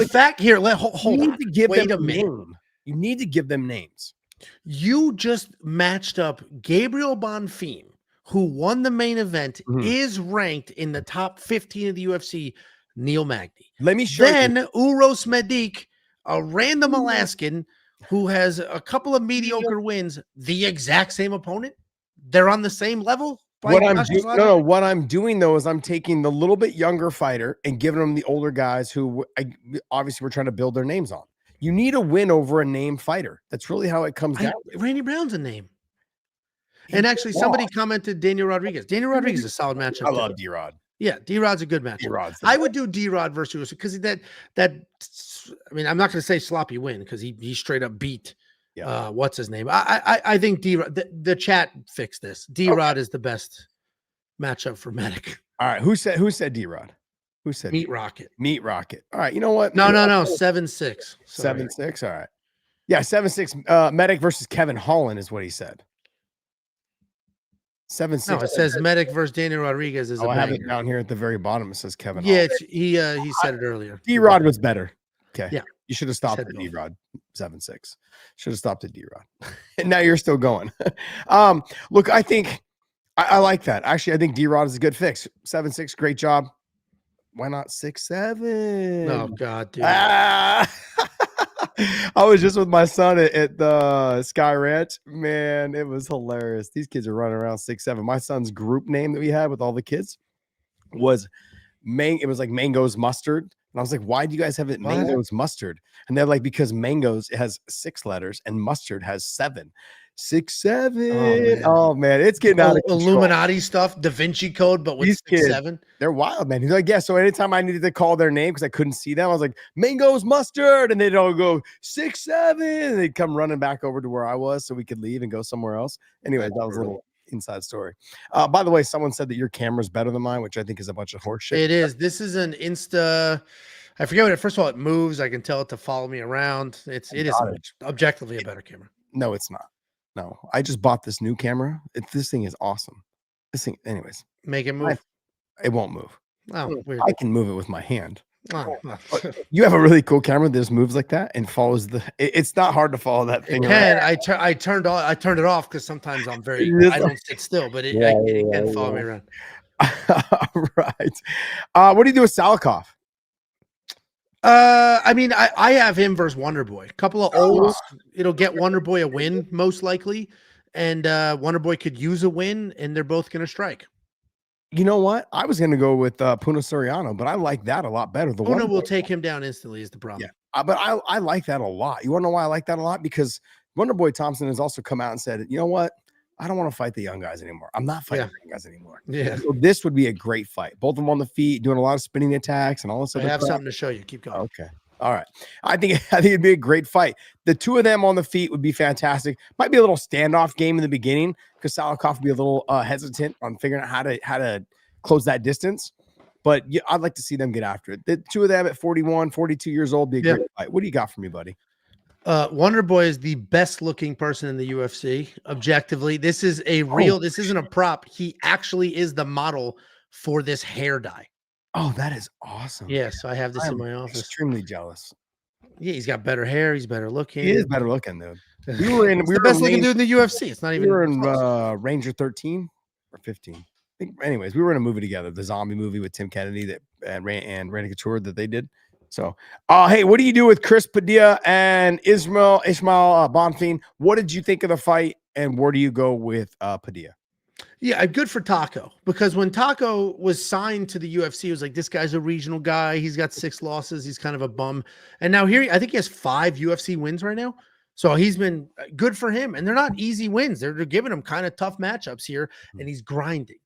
[SPEAKER 2] Fact here, hold on.
[SPEAKER 1] Wait a minute. You need to give them names.
[SPEAKER 2] You just matched up Gabriel Bonfim, who won the main event, is ranked in the top 15 of the UFC, Neil Magny.
[SPEAKER 1] Let me show you.
[SPEAKER 2] Then Uros Medic, a random Alaskan who has a couple of mediocre wins, the exact same opponent. They're on the same level.
[SPEAKER 1] What I'm doing though is I'm taking the little bit younger fighter and giving them the older guys who obviously we're trying to build their names on. You need a win over a named fighter. That's really how it comes down.
[SPEAKER 2] Randy Brown's a name. And actually, somebody commented Daniel Rodriguez. Daniel Rodriguez is a solid matchup.
[SPEAKER 1] I love D-Rod.
[SPEAKER 2] Yeah, D-Rod's a good matchup. I would do D-Rod versus because that. I mean, I'm not going to say sloppy win because he straight up beat. What's his name? I think D-Rod. The chat fixed this. D-Rod is the best matchup for Medic.
[SPEAKER 1] All right, who said D-Rod? Who said
[SPEAKER 2] Meat Rocket?
[SPEAKER 1] Meat Rocket. All right, you know what?
[SPEAKER 2] No. 7-6.
[SPEAKER 1] 7-6. All right. Yeah, 7-6. Medic versus Kevin Holland is what he said. 7-6.
[SPEAKER 2] No, it says Medic versus Daniel Rodriguez is.
[SPEAKER 1] I have it down here at the very bottom. It says Kevin.
[SPEAKER 2] Yeah, he said it earlier.
[SPEAKER 1] D-Rod was better. Okay.
[SPEAKER 2] Yeah,
[SPEAKER 1] you should have stopped at D-Rod. 7-6. Should have stopped at D-Rod. And now you're still going. Look, I think I like that. Actually, I think D-Rod is a good fix. 7-6, great job. Why not 6-7?
[SPEAKER 2] Oh God, dude.
[SPEAKER 1] I was just with my son at the Sky Ranch. Man, it was hilarious. These kids are running around 6-7. My son's group name that we had with all the kids was it was like Mango's Mustard. And I was like, why do you guys have it Mango's Mustard? And they're like, because Mango's has 6 letters and Mustard has 7. 6-7. Oh man, it's getting out of control.
[SPEAKER 2] Illuminati stuff, Da Vinci Code, but with 6-7.
[SPEAKER 1] They're wild, man. He's like, yeah. So anytime I needed to call their name because I couldn't see them, I was like, Mango's Mustard, and they'd all go 6-7. And they'd come running back over to where I was so we could leave and go somewhere else. Anyway, that was a little inside story. By the way, someone said that your camera's better than mine, which I think is a bunch of horse shit.
[SPEAKER 2] It is. This is an Insta. I forget what it. First of all, it moves. I can tell it to follow me around. It is objectively a better camera.
[SPEAKER 1] No, it's not. No, I just bought this new camera. This thing is awesome. This thing, anyways.
[SPEAKER 2] Make it move.
[SPEAKER 1] It won't move.
[SPEAKER 2] Oh, weird.
[SPEAKER 1] I can move it with my hand.
[SPEAKER 2] Oh.
[SPEAKER 1] You have a really cool camera that just moves like that and follows it's not hard to follow that thing.
[SPEAKER 2] I turned it off because sometimes I don't sit still, but it can follow me around.
[SPEAKER 1] All right. What do you do with Salikov?
[SPEAKER 2] I mean, I have him versus Wonder Boy. A couple of olds. It'll get Wonder Boy a win, most likely. and Wonder Boy could use a win, and they're both going to strike.
[SPEAKER 1] You know what? I was going to go with Puna Soriano, but I like that a lot better. The
[SPEAKER 2] Puna
[SPEAKER 1] one
[SPEAKER 2] will take him down instantly is the
[SPEAKER 1] yeah,
[SPEAKER 2] problem.
[SPEAKER 1] but I like that a lot. You want to know why I like that a lot? Because Wonder Boy Thompson has also come out and said, you know what? I don't want to fight the young guys anymore. I'm not fighting the young guys anymore.
[SPEAKER 2] Yeah.
[SPEAKER 1] So this would be a great fight. Both of them on the feet, doing a lot of spinning attacks and all this
[SPEAKER 2] I
[SPEAKER 1] other
[SPEAKER 2] have
[SPEAKER 1] crap.
[SPEAKER 2] something to show you. Keep going.
[SPEAKER 1] Okay. All right. I think it'd be a great fight. The two of them on the feet would be fantastic. Might be a little standoff game in the beginning because Salikov would be a little hesitant on figuring out how to close that distance. But yeah, I'd like to see them get after it. The two of them at 41, 42 years old be a great fight. What do you got for me, buddy?
[SPEAKER 2] Wonder Boy is the best looking person in the UFC. Objectively, this is a real, this isn't a prop. He actually is the model for this hair dye.
[SPEAKER 1] Oh, that is awesome.
[SPEAKER 2] Yes, I have this in my office.
[SPEAKER 1] Extremely jealous.
[SPEAKER 2] Yeah, he's got better hair. He's better looking.
[SPEAKER 1] He is better looking, dude. We were the
[SPEAKER 2] best looking dude in the UFC. It's not even.
[SPEAKER 1] We were in Ranger 13 or 15. I think, anyways, we were in a movie together, the zombie movie with Tim Kennedy that and Randy Couture that they did. So, hey, what do you do with Chris Padilla and Ismail Bonfim? What did you think of the fight, and where do you go with Padilla?
[SPEAKER 2] Yeah, good for Taco, because when Taco was signed to the UFC, it was like, this guy's a regional guy. He's got 6 losses. He's kind of a bum. And now here, I think he has 5 UFC wins right now. So he's been good for him. And they're not easy wins. They're giving him kind of tough matchups here, and he's grinding.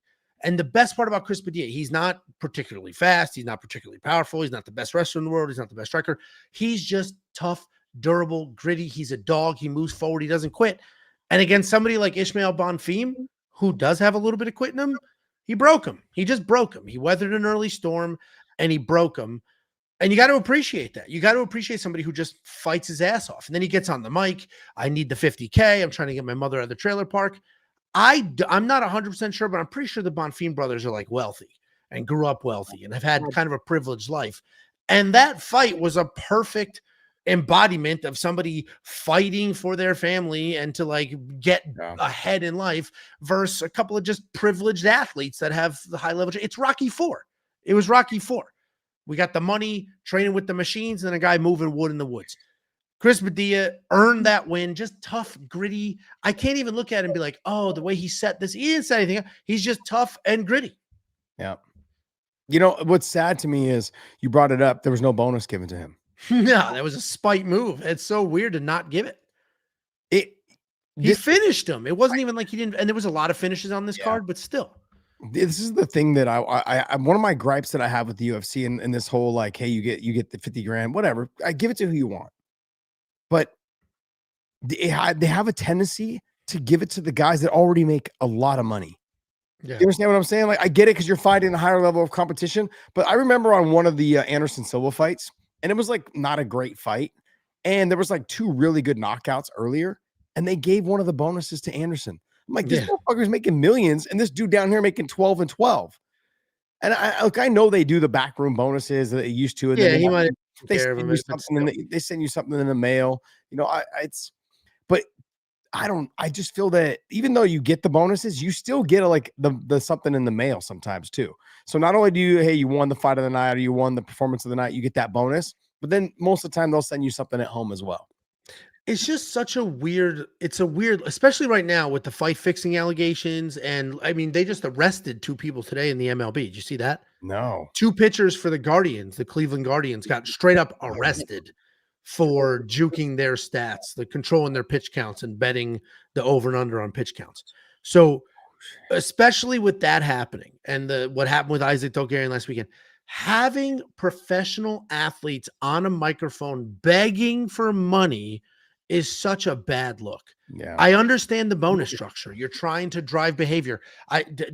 [SPEAKER 2] And the best part about Chris Padilla, he's not particularly fast. He's not particularly powerful. He's not the best wrestler in the world. He's not the best striker. He's just tough, durable, gritty. He's a dog. He moves forward. He doesn't quit. And against somebody like Ismail Bonfim, who does have a little bit of quit in him, he broke him. He just broke him. He weathered an early storm, and he broke him. And you got to appreciate that. You got to appreciate somebody who just fights his ass off. And then he gets on the mic. I need the 50K. I'm trying to get my mother out of the trailer park. I'm not 100% sure, but I'm pretty sure the Bonfim brothers are like wealthy and grew up wealthy and have had kind of a privileged life. And that fight was a perfect embodiment of somebody fighting for their family and to like get ahead in life versus a couple of just privileged athletes that have the high level. It's Rocky IV. It was Rocky IV. We got the money, training with the machines, and a guy moving wood in the woods. Chris Padilla earned that win. Just tough, gritty. I can't even look at him and be like, oh, the way he set this. He didn't say anything. He's just tough and gritty.
[SPEAKER 1] Yeah. You know, what's sad to me is you brought it up. There was no bonus given to him.
[SPEAKER 2] No, that was a spite move. It's so weird to not give it. He finished him. It wasn't even like he didn't. And there was a lot of finishes on this card, but still.
[SPEAKER 1] This is the thing that I one of my gripes that I have with the UFC and this whole like, hey, you get the 50 grand, whatever. I give it to who you want. But they have a tendency to give it to the guys that already make a lot of money. Yeah. You understand what I'm saying? Like, I get it because you're fighting a higher level of competition. But I remember on one of the Anderson Silva fights, and it was like not a great fight. And there was like 2 really good knockouts earlier, and they gave one of the bonuses to Anderson. I'm like, this motherfucker's making millions, and this dude down here making 12 and 12. And I know they do the backroom bonuses that they used to. And
[SPEAKER 2] he might.
[SPEAKER 1] They send you something. They send you something in the mail. You know, but I just feel that even though you get the bonuses, you still get like the something in the mail sometimes too. So not only do you won the fight of the night or you won the performance of the night, you get that bonus, but then most of the time they'll send you something at home as well.
[SPEAKER 2] It's just such a weird, especially right now with the fight fixing allegations. And I mean, they just arrested 2 people today in the MLB. Did you see that?
[SPEAKER 1] No.
[SPEAKER 2] 2 pitchers for the Guardians, the Cleveland Guardians, got straight up arrested for juking their stats, the controlling their pitch counts and betting the over and under on pitch counts. So especially with that happening and what happened with Isaac Dogarian last weekend, having professional athletes on a microphone begging for money is such a bad look.
[SPEAKER 1] Yeah.
[SPEAKER 2] I understand the bonus structure. You're trying to drive behavior.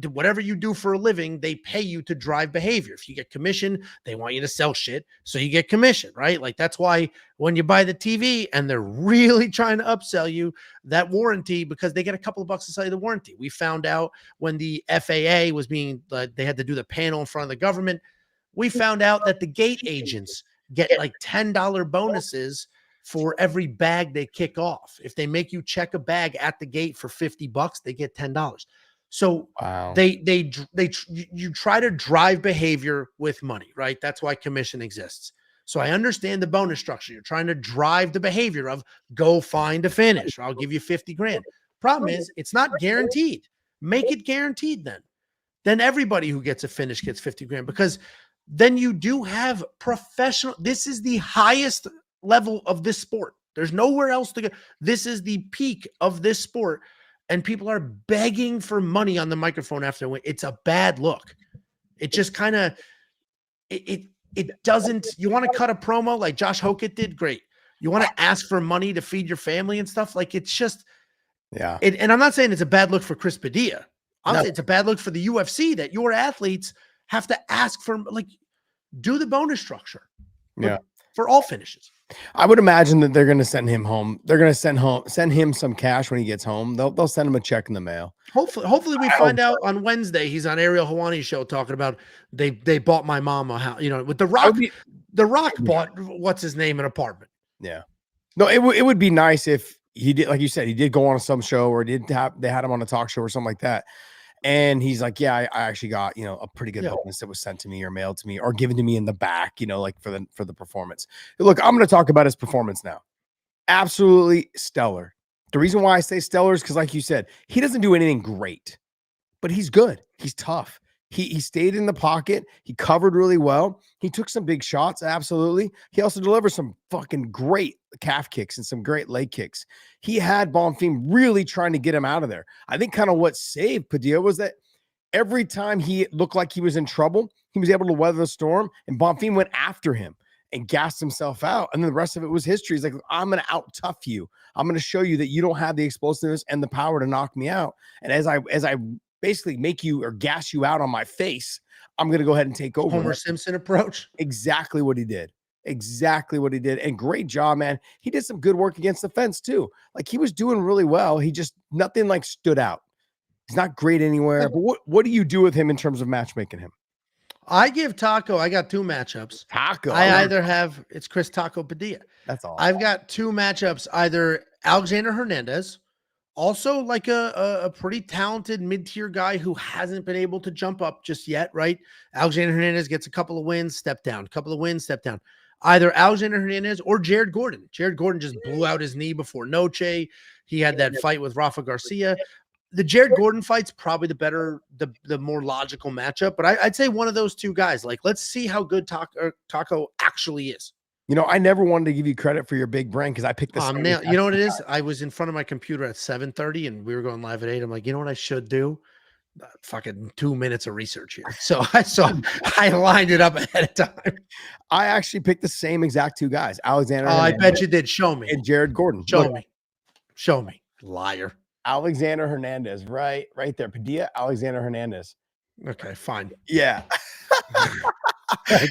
[SPEAKER 2] Whatever you do for a living, they pay you to drive behavior. If you get commission, they want you to sell shit, so you get commission, right? Like that's why when you buy the TV and they're really trying to upsell you that warranty because they get a couple of bucks to sell you the warranty. We found out when the FAA was being, they had to do the panel in front of the government. We found out that the gate agents get like $10 bonuses for every bag they kick off. If they make you check a bag at the gate for $50, they get $10. So
[SPEAKER 1] wow.
[SPEAKER 2] You try to drive behavior with money, right? That's why commission exists. So I understand the bonus structure. You're trying to drive the behavior of go find a finish. I'll give you 50 grand. Problem is, it's not guaranteed. Make it guaranteed then. Then everybody who gets a finish gets 50 grand, because then you do have professional. This is the highest level of this sport. There's nowhere else to go. This is the peak of this sport. And people are begging for money on the microphone after win. It's a bad look. It just kind of, it doesn't, you want to cut a promo like Josh Hokett did? Great. You want to ask for money to feed your family and stuff? Like, it's just,
[SPEAKER 1] yeah.
[SPEAKER 2] And I'm not saying it's a bad look for Chris Padilla. I'm saying it's a bad look for the UFC that your athletes have to ask for, like, do the bonus structure.
[SPEAKER 1] Yeah.
[SPEAKER 2] For all finishes.
[SPEAKER 1] I would imagine that they're going to send him home. They're going to send him some cash when he gets home. They'll send him a check in the mail.
[SPEAKER 2] Hopefully we find out on Wednesday. He's on Ariel Helwani's show talking about they bought my mom a house, with The Rock. The Rock bought what's his name an apartment.
[SPEAKER 1] Yeah. No, it would be nice if he did, like you said, he did go on some show, or they had him on a talk show or something like that. And he's like, yeah, I actually got, a pretty good bonus that was sent to me or mailed to me or given to me in the back, like for the performance. Look, I'm going to talk about his performance now. Absolutely stellar. The reason why I say stellar is because, like you said, he doesn't do anything great, but he's good. He's tough. He stayed in the pocket. He covered really well. He took some big shots. Absolutely. He also delivered some fucking great calf kicks and some great leg kicks. He had Bonfim really trying to get him out of there. I think kind of what saved Padilla was that every time he looked like he was in trouble, he was able to weather the storm, and Bonfim went after him and gassed himself out. And then the rest of it was history. He's like, I'm going to out tough you. I'm going to show you that you don't have the explosiveness and the power to knock me out. And as I basically make you or gas you out on my face, I'm going to go ahead and take over.
[SPEAKER 2] Homer Simpson approach.
[SPEAKER 1] Exactly what he did. Exactly what he did. And great job, man. He did some good work against the fence too. Like, he was doing really well. He just, nothing like stood out. He's not great anywhere. But what do you do with him in terms of matchmaking him?
[SPEAKER 2] I give Taco, I got two matchups.
[SPEAKER 1] Taco.
[SPEAKER 2] I either have, it's Chris Taco Padilla.
[SPEAKER 1] That's all.
[SPEAKER 2] I've got two matchups, either Alexander Hernandez, also like a pretty talented mid-tier guy who hasn't been able to jump up just yet, right? Alexander Hernandez gets a couple of wins, step down, couple of wins, step down. Either Alexander Hernandez or Jared Gordon. Jared Gordon just blew out his knee before Noche. He had that fight with Rafa Garcia. The Jared Gordon fight's probably the more logical matchup, but I'd say one of those two guys. Like, let's see how good Taco actually is.
[SPEAKER 1] I never wanted to give you credit for your big brain because I picked this.
[SPEAKER 2] You know what it is? I was in front of my computer at 7:30 and we were going live at 8. I'm like, you know what I should do? Fucking 2 minutes of research here. So I lined it up ahead of time.
[SPEAKER 1] I actually picked the same exact two guys, Alexander.
[SPEAKER 2] I bet you did. Show me.
[SPEAKER 1] And Jared Gordon.
[SPEAKER 2] Show me. Liar.
[SPEAKER 1] Alexander Hernandez, right there. Padilla, Alexander Hernandez.
[SPEAKER 2] Okay, fine.
[SPEAKER 1] Yeah.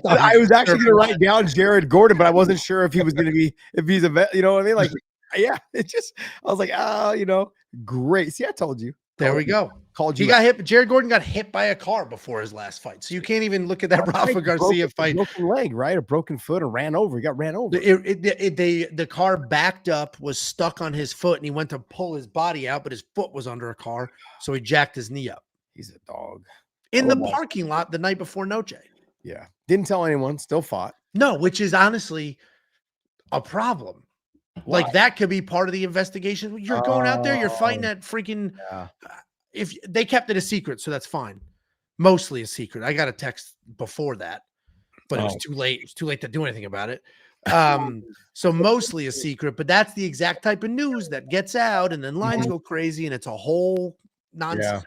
[SPEAKER 1] I was actually going to write down Jared Gordon, but I wasn't sure if he was going to be, if he's a vet, you know what I mean? Like, yeah, I was like, great. See, I told you.
[SPEAKER 2] There we go.
[SPEAKER 1] Called you.
[SPEAKER 2] He got hit. Jared Gordon got hit by a car before his last fight. So you can't even look at that Rafa Garcia fight.
[SPEAKER 1] Broken leg, right? A broken foot, or ran over. He got ran over.
[SPEAKER 2] The car backed up, was stuck on his foot, and he went to pull his body out, but his foot was under a car. So he jacked his knee up.
[SPEAKER 1] He's a dog.
[SPEAKER 2] In the parking lot the night before Noche.
[SPEAKER 1] Yeah. Didn't tell anyone, still fought.
[SPEAKER 2] No, which is honestly a problem. Why? Like, that could be part of the investigation. You're going out there, you're fighting that freaking if they kept it a secret, so that's fine. Mostly a secret. I got a text before that, but it was too late. It was too late to do anything about it. So mostly a secret, but that's the exact type of news that gets out, and then lines go crazy, and it's a whole nonsense.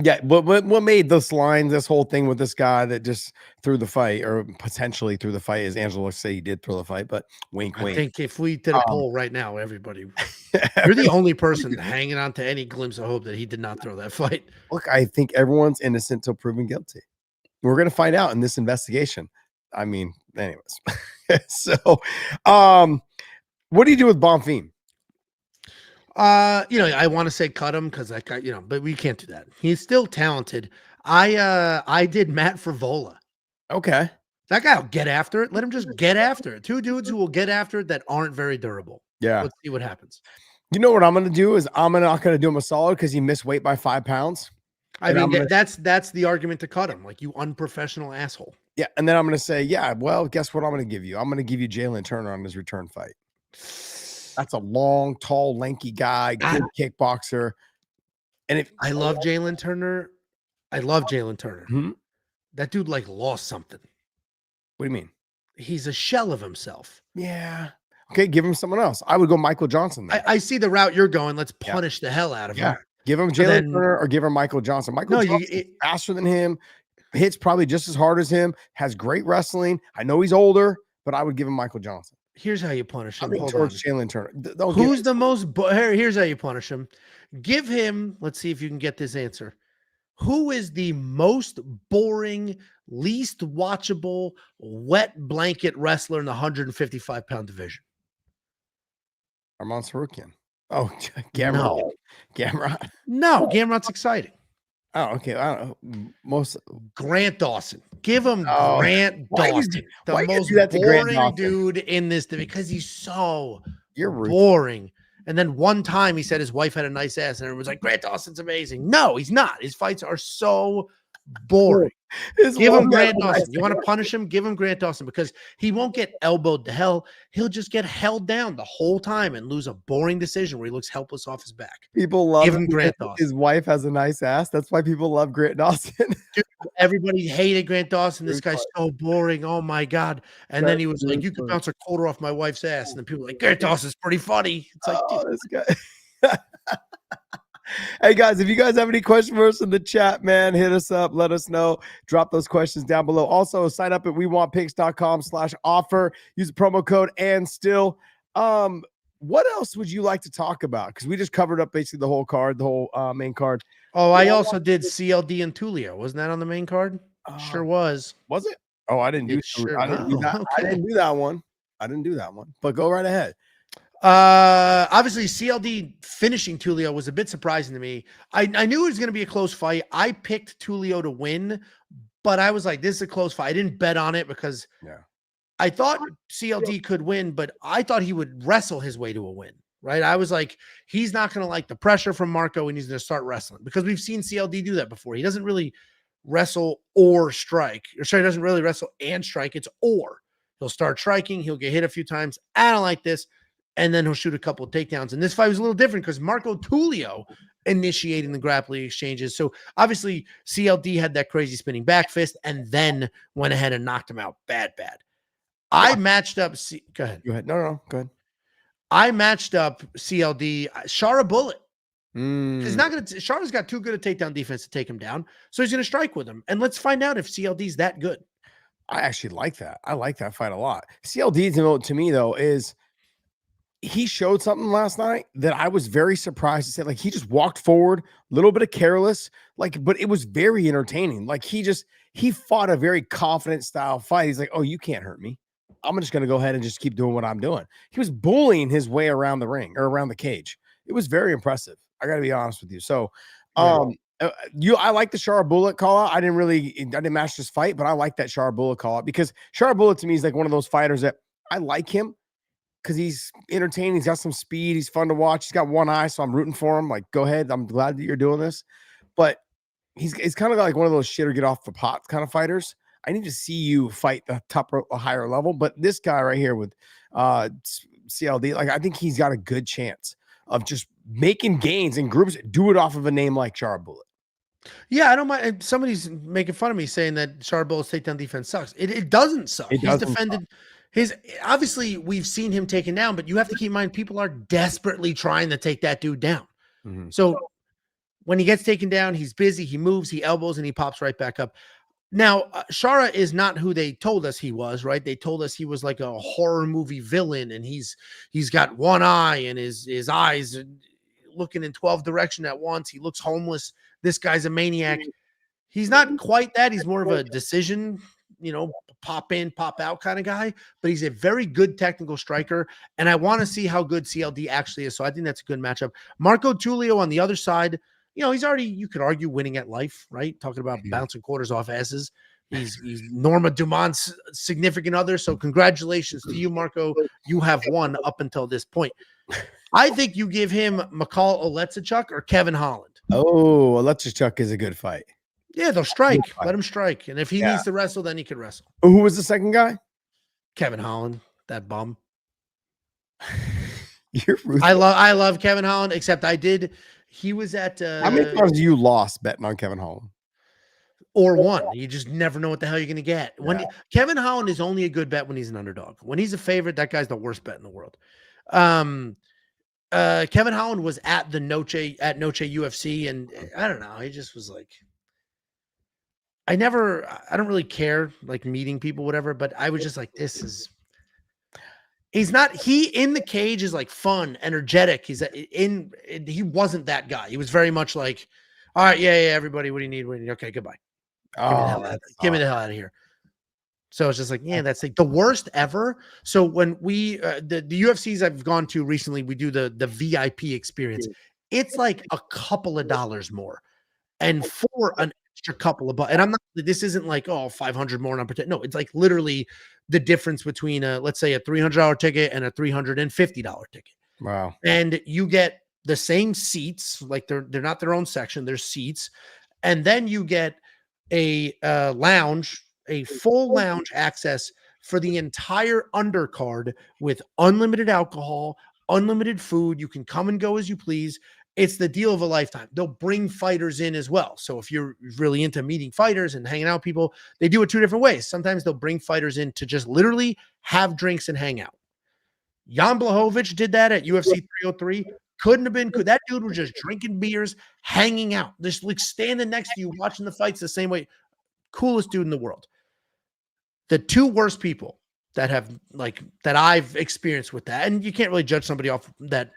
[SPEAKER 1] Yeah, but what made this whole thing with this guy that just threw the fight, or potentially threw the fight, is Angelo say he did throw the fight, but wink.
[SPEAKER 2] I think if we did a poll right now, everybody, you're the only person hanging on to any glimpse of hope that he did not throw that fight.
[SPEAKER 1] Look, I think everyone's innocent till proven guilty. We're going to find out in this investigation. I mean, anyways. So, what do you do with Bonfim?
[SPEAKER 2] I want to say cut him because but we can't do that. He's still talented. I did Matt Frivola. Okay. That guy will get after it. Let him just get after it. Two dudes who will get after it that aren't very durable.
[SPEAKER 1] Yeah.
[SPEAKER 2] Let's see what happens.
[SPEAKER 1] You know what I'm going to do is I'm not going to do him a solid because he missed weight by 5 pounds.
[SPEAKER 2] I mean, that's the argument to cut him. Like, you unprofessional asshole.
[SPEAKER 1] Yeah. And then I'm going to say, yeah, well, guess what I'm going to give you? I'm going to give you Jalen Turner on his return fight. That's a long, tall, lanky guy, good kickboxer. And if
[SPEAKER 2] I love Jalen Turner. I love Jalen Turner.
[SPEAKER 1] Mhm.
[SPEAKER 2] That dude like lost something.
[SPEAKER 1] What do you mean?
[SPEAKER 2] He's a shell of himself.
[SPEAKER 1] Yeah. Okay, give him someone else. I would go Michael Johnson then.
[SPEAKER 2] I see the route you're going. Let's
[SPEAKER 1] Yeah.
[SPEAKER 2] punish the hell out of
[SPEAKER 1] Yeah.
[SPEAKER 2] him.
[SPEAKER 1] Give him
[SPEAKER 2] So
[SPEAKER 1] Jalen
[SPEAKER 2] then,
[SPEAKER 1] Turner or give him Michael Johnson. Michael
[SPEAKER 2] no,
[SPEAKER 1] Johnson's faster than him, hits probably just as hard as him, has great wrestling. I know he's older, but I would give him Michael Johnson.
[SPEAKER 2] here's how you punish
[SPEAKER 1] I
[SPEAKER 2] him.
[SPEAKER 1] think
[SPEAKER 2] Hold
[SPEAKER 1] towards
[SPEAKER 2] on.
[SPEAKER 1] Jalen Turner. Don't give
[SPEAKER 2] Who's the most? Here's how you punish him. Give him. Let's see if you can get this answer. Who is the most boring, least watchable, wet blanket wrestler in the 155-pound division?
[SPEAKER 1] Arman Sarukian. Oh, Gamrot.
[SPEAKER 2] No.
[SPEAKER 1] Gamrot.
[SPEAKER 2] No, Gamrot's exciting.
[SPEAKER 1] Oh, okay. I don't know. Most
[SPEAKER 2] Grant Dawson. Give him
[SPEAKER 1] Oh,
[SPEAKER 2] Grant
[SPEAKER 1] why you-
[SPEAKER 2] Dawson.
[SPEAKER 1] why
[SPEAKER 2] The
[SPEAKER 1] you
[SPEAKER 2] most
[SPEAKER 1] do that to Grant
[SPEAKER 2] boring
[SPEAKER 1] Dawson?
[SPEAKER 2] dude in this because he's so
[SPEAKER 1] You're rude.
[SPEAKER 2] boring. And then one time he said his wife had a nice ass, and everyone was like, Grant Dawson's amazing. No, he's not. His fights are so boring. Give him Grant Dawson. You want to punish him? Give him Grant Dawson because he won't get elbowed to hell. He'll just get held down the whole time and lose a boring decision where he looks helpless off his back.
[SPEAKER 1] People love
[SPEAKER 2] Give him Grant Dawson.
[SPEAKER 1] His wife has a nice ass. That's why people love Grant Dawson.
[SPEAKER 2] Dude, everybody hated Grant Dawson. This guy's so boring. Oh my God. And then he was like, you could bounce a quarter off my wife's ass. And then people were like, Grant Dawson's pretty funny. It's like,
[SPEAKER 1] oh, this guy. Hey guys, if you guys have any questions for us in the chat, man, hit us up, let us know, drop those questions down below. Also, sign up at wewantpicks.com/offer, use the promo code and still. What else would you like to talk about? Because we just covered up basically the whole card, the whole main card.
[SPEAKER 2] oh, I also did CLD and Tulio. Wasn't that on the main card? Sure was.
[SPEAKER 1] Was it? Oh, I didn't do
[SPEAKER 2] Sure.
[SPEAKER 1] I didn't do that.
[SPEAKER 2] Okay.
[SPEAKER 1] I didn't do that one. I didn't do that one. But go right ahead.
[SPEAKER 2] Obviously CLD finishing Tulio was a bit surprising to me. I knew it was going to be a close fight. I picked Tulio to win, but I was like, this is a close fight. I didn't bet on it because I thought CLD could win, but I thought he would wrestle his way to a win, right? I was like, he's not going to like the pressure from Marco and he's going to start wrestling because we've seen CLD do that before. He doesn't really wrestle or strike. Or sorry, he doesn't really wrestle and strike. It's or. He'll start striking. He'll get hit a few times. I don't like this. And then he'll shoot a couple of takedowns. And this fight was a little different because Marco Tulio initiating the grappling exchanges. So obviously CLD had that crazy spinning back fist and then went ahead and knocked him out bad. I matched up. Go ahead.
[SPEAKER 1] Go ahead. No, go ahead.
[SPEAKER 2] I matched up CLD, Shara Bullet.
[SPEAKER 1] He's
[SPEAKER 2] not going to. Shara's got too good a takedown defense to take him down. So he's going to strike with him. And let's find out if CLD's that good.
[SPEAKER 1] I actually like that. I like that fight a lot. CLD to me, though, is he showed something last night that I was very surprised to say. Like, he just walked forward, a little bit of careless, but it was very entertaining. Like, he fought a very confident style fight. He's like, oh, you can't hurt me. I'm just going to go ahead and just keep doing what I'm doing. He was bullying his way around the ring or around the cage. It was very impressive. I got to be honest with you. So, I like the Shara Bullet call out. I didn't match this fight, but I like that Shara Bullet call out because Shara Bullet to me is like one of those fighters that I like him because he's entertaining. He's got some speed. He's fun to watch. He's got one eye, so I'm rooting for him. Like, go ahead. I'm glad that you're doing this. But he's kind of like one of those shit or get off the pot kind of fighters. I need to see you fight the a higher level. But this guy right here with CLD, like I think he's got a good chance of just making gains in groups. Do it off of a name like Shara Bullet.
[SPEAKER 2] Yeah, I don't mind. Somebody's making fun of me saying that Shara Bullet's takedown defense sucks. It doesn't suck. He's defended his. Obviously, we've seen him taken down, but you have to keep in mind people are desperately trying to take that dude down. So when he gets taken down, he's busy. He moves, he elbows, and he pops right back up. Now, Shara is not who they told us he was, right? They told us he was like a horror movie villain, and he's got one eye and his eyes looking in 12 directions at once. He looks homeless. This guy's a maniac. He's not quite that. He's more of a decision, pop in, pop out kind of guy, but he's a very good technical striker. And I want to see how good CLD actually is. So I think that's a good matchup. Marco Tulio on the other side, he's already, you could argue, winning at life, right? Talking about bouncing quarters off asses. He's Norma Dumont's significant other. So congratulations to you, Marco. You have won up until this point. I think you give him McCall Oleksichuk or Kevin Holland.
[SPEAKER 1] Oh, Oleksichuk is a good fight.
[SPEAKER 2] Yeah, they'll strike. Let him strike. And if he needs to wrestle, then he can wrestle.
[SPEAKER 1] Who was the second guy?
[SPEAKER 2] Kevin Holland, that bum.
[SPEAKER 1] You're ruthless.
[SPEAKER 2] I love Kevin Holland, except he was at
[SPEAKER 1] How many times you lost betting on Kevin Holland?
[SPEAKER 2] or won. You just never know what the hell you're gonna get.
[SPEAKER 1] Yeah.
[SPEAKER 2] Kevin Holland is only a good bet when he's an underdog. When he's a favorite, that guy's the worst bet in the world. Kevin Holland was at the Noche UFC, and I don't know. He just was like, I don't really care like meeting people, whatever. But I was just like, he's not. He in the cage is like fun, energetic. He wasn't that guy. He was very much like, all right, yeah, everybody, what do you need? Okay, goodbye. Give me the hell out of here. So it's just like, yeah, that's like the worst ever. So when we the UFCs I've gone to recently, we do the VIP experience. It's like a couple of dollars more, and for an extra couple of bucks. And I'm not. This isn't like 500 more. No, it's like literally the difference between let's say a $300 ticket and a $350 ticket.
[SPEAKER 1] Wow.
[SPEAKER 2] And you get the same seats, like they're not their own section. There's seats, and then you get a lounge. A full lounge access for the entire undercard with unlimited alcohol, unlimited food. You can come and go as you please. It's the deal of a lifetime. They'll bring fighters in as well. So if you're really into meeting fighters and hanging out with people, they do it two different ways. Sometimes they'll bring fighters in to just literally have drinks and hang out. Jan Blachowicz did that at UFC 303. Couldn't have been good. That dude was just drinking beers, hanging out, just like standing next to you, watching the fights the same way. Coolest dude in the world. The two worst people that I've experienced with that, and you can't really judge somebody off that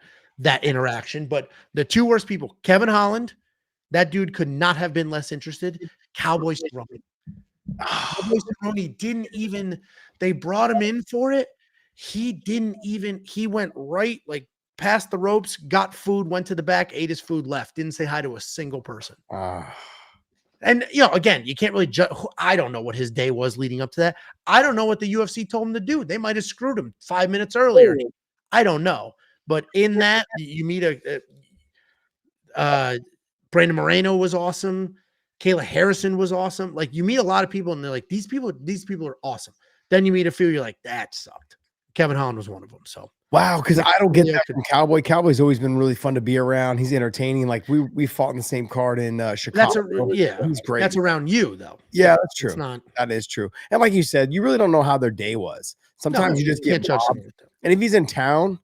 [SPEAKER 2] interaction, but the two worst people, Kevin Holland, that dude could not have been less interested. Cowboy Cerrone. Cowboy Cerrone didn't even, they brought him in for it. He went right like past the ropes, got food, went to the back, ate his food, left, didn't say hi to a single person. And, again, you can't really judge. I don't know what his day was leading up to that. I don't know what the UFC told him to do. They might have screwed him 5 minutes earlier. I don't know. But in that, you meet Brandon Moreno was awesome. Kayla Harrison was awesome. Like, you meet a lot of people, and they're like, these people are awesome. Then you meet a few, you're like, that sucked. Kevin Holland was one of them. So.
[SPEAKER 1] Wow, because I don't get that from Cowboy. Cowboy's always been really fun to be around. He's entertaining. Like we fought in the same card in Chicago. He's great.
[SPEAKER 2] That's around you though.
[SPEAKER 1] Yeah, that's true.
[SPEAKER 2] It's not.
[SPEAKER 1] That is true. And like you said, you really don't know how their day was. Sometimes you just get robbed. And if he's in town,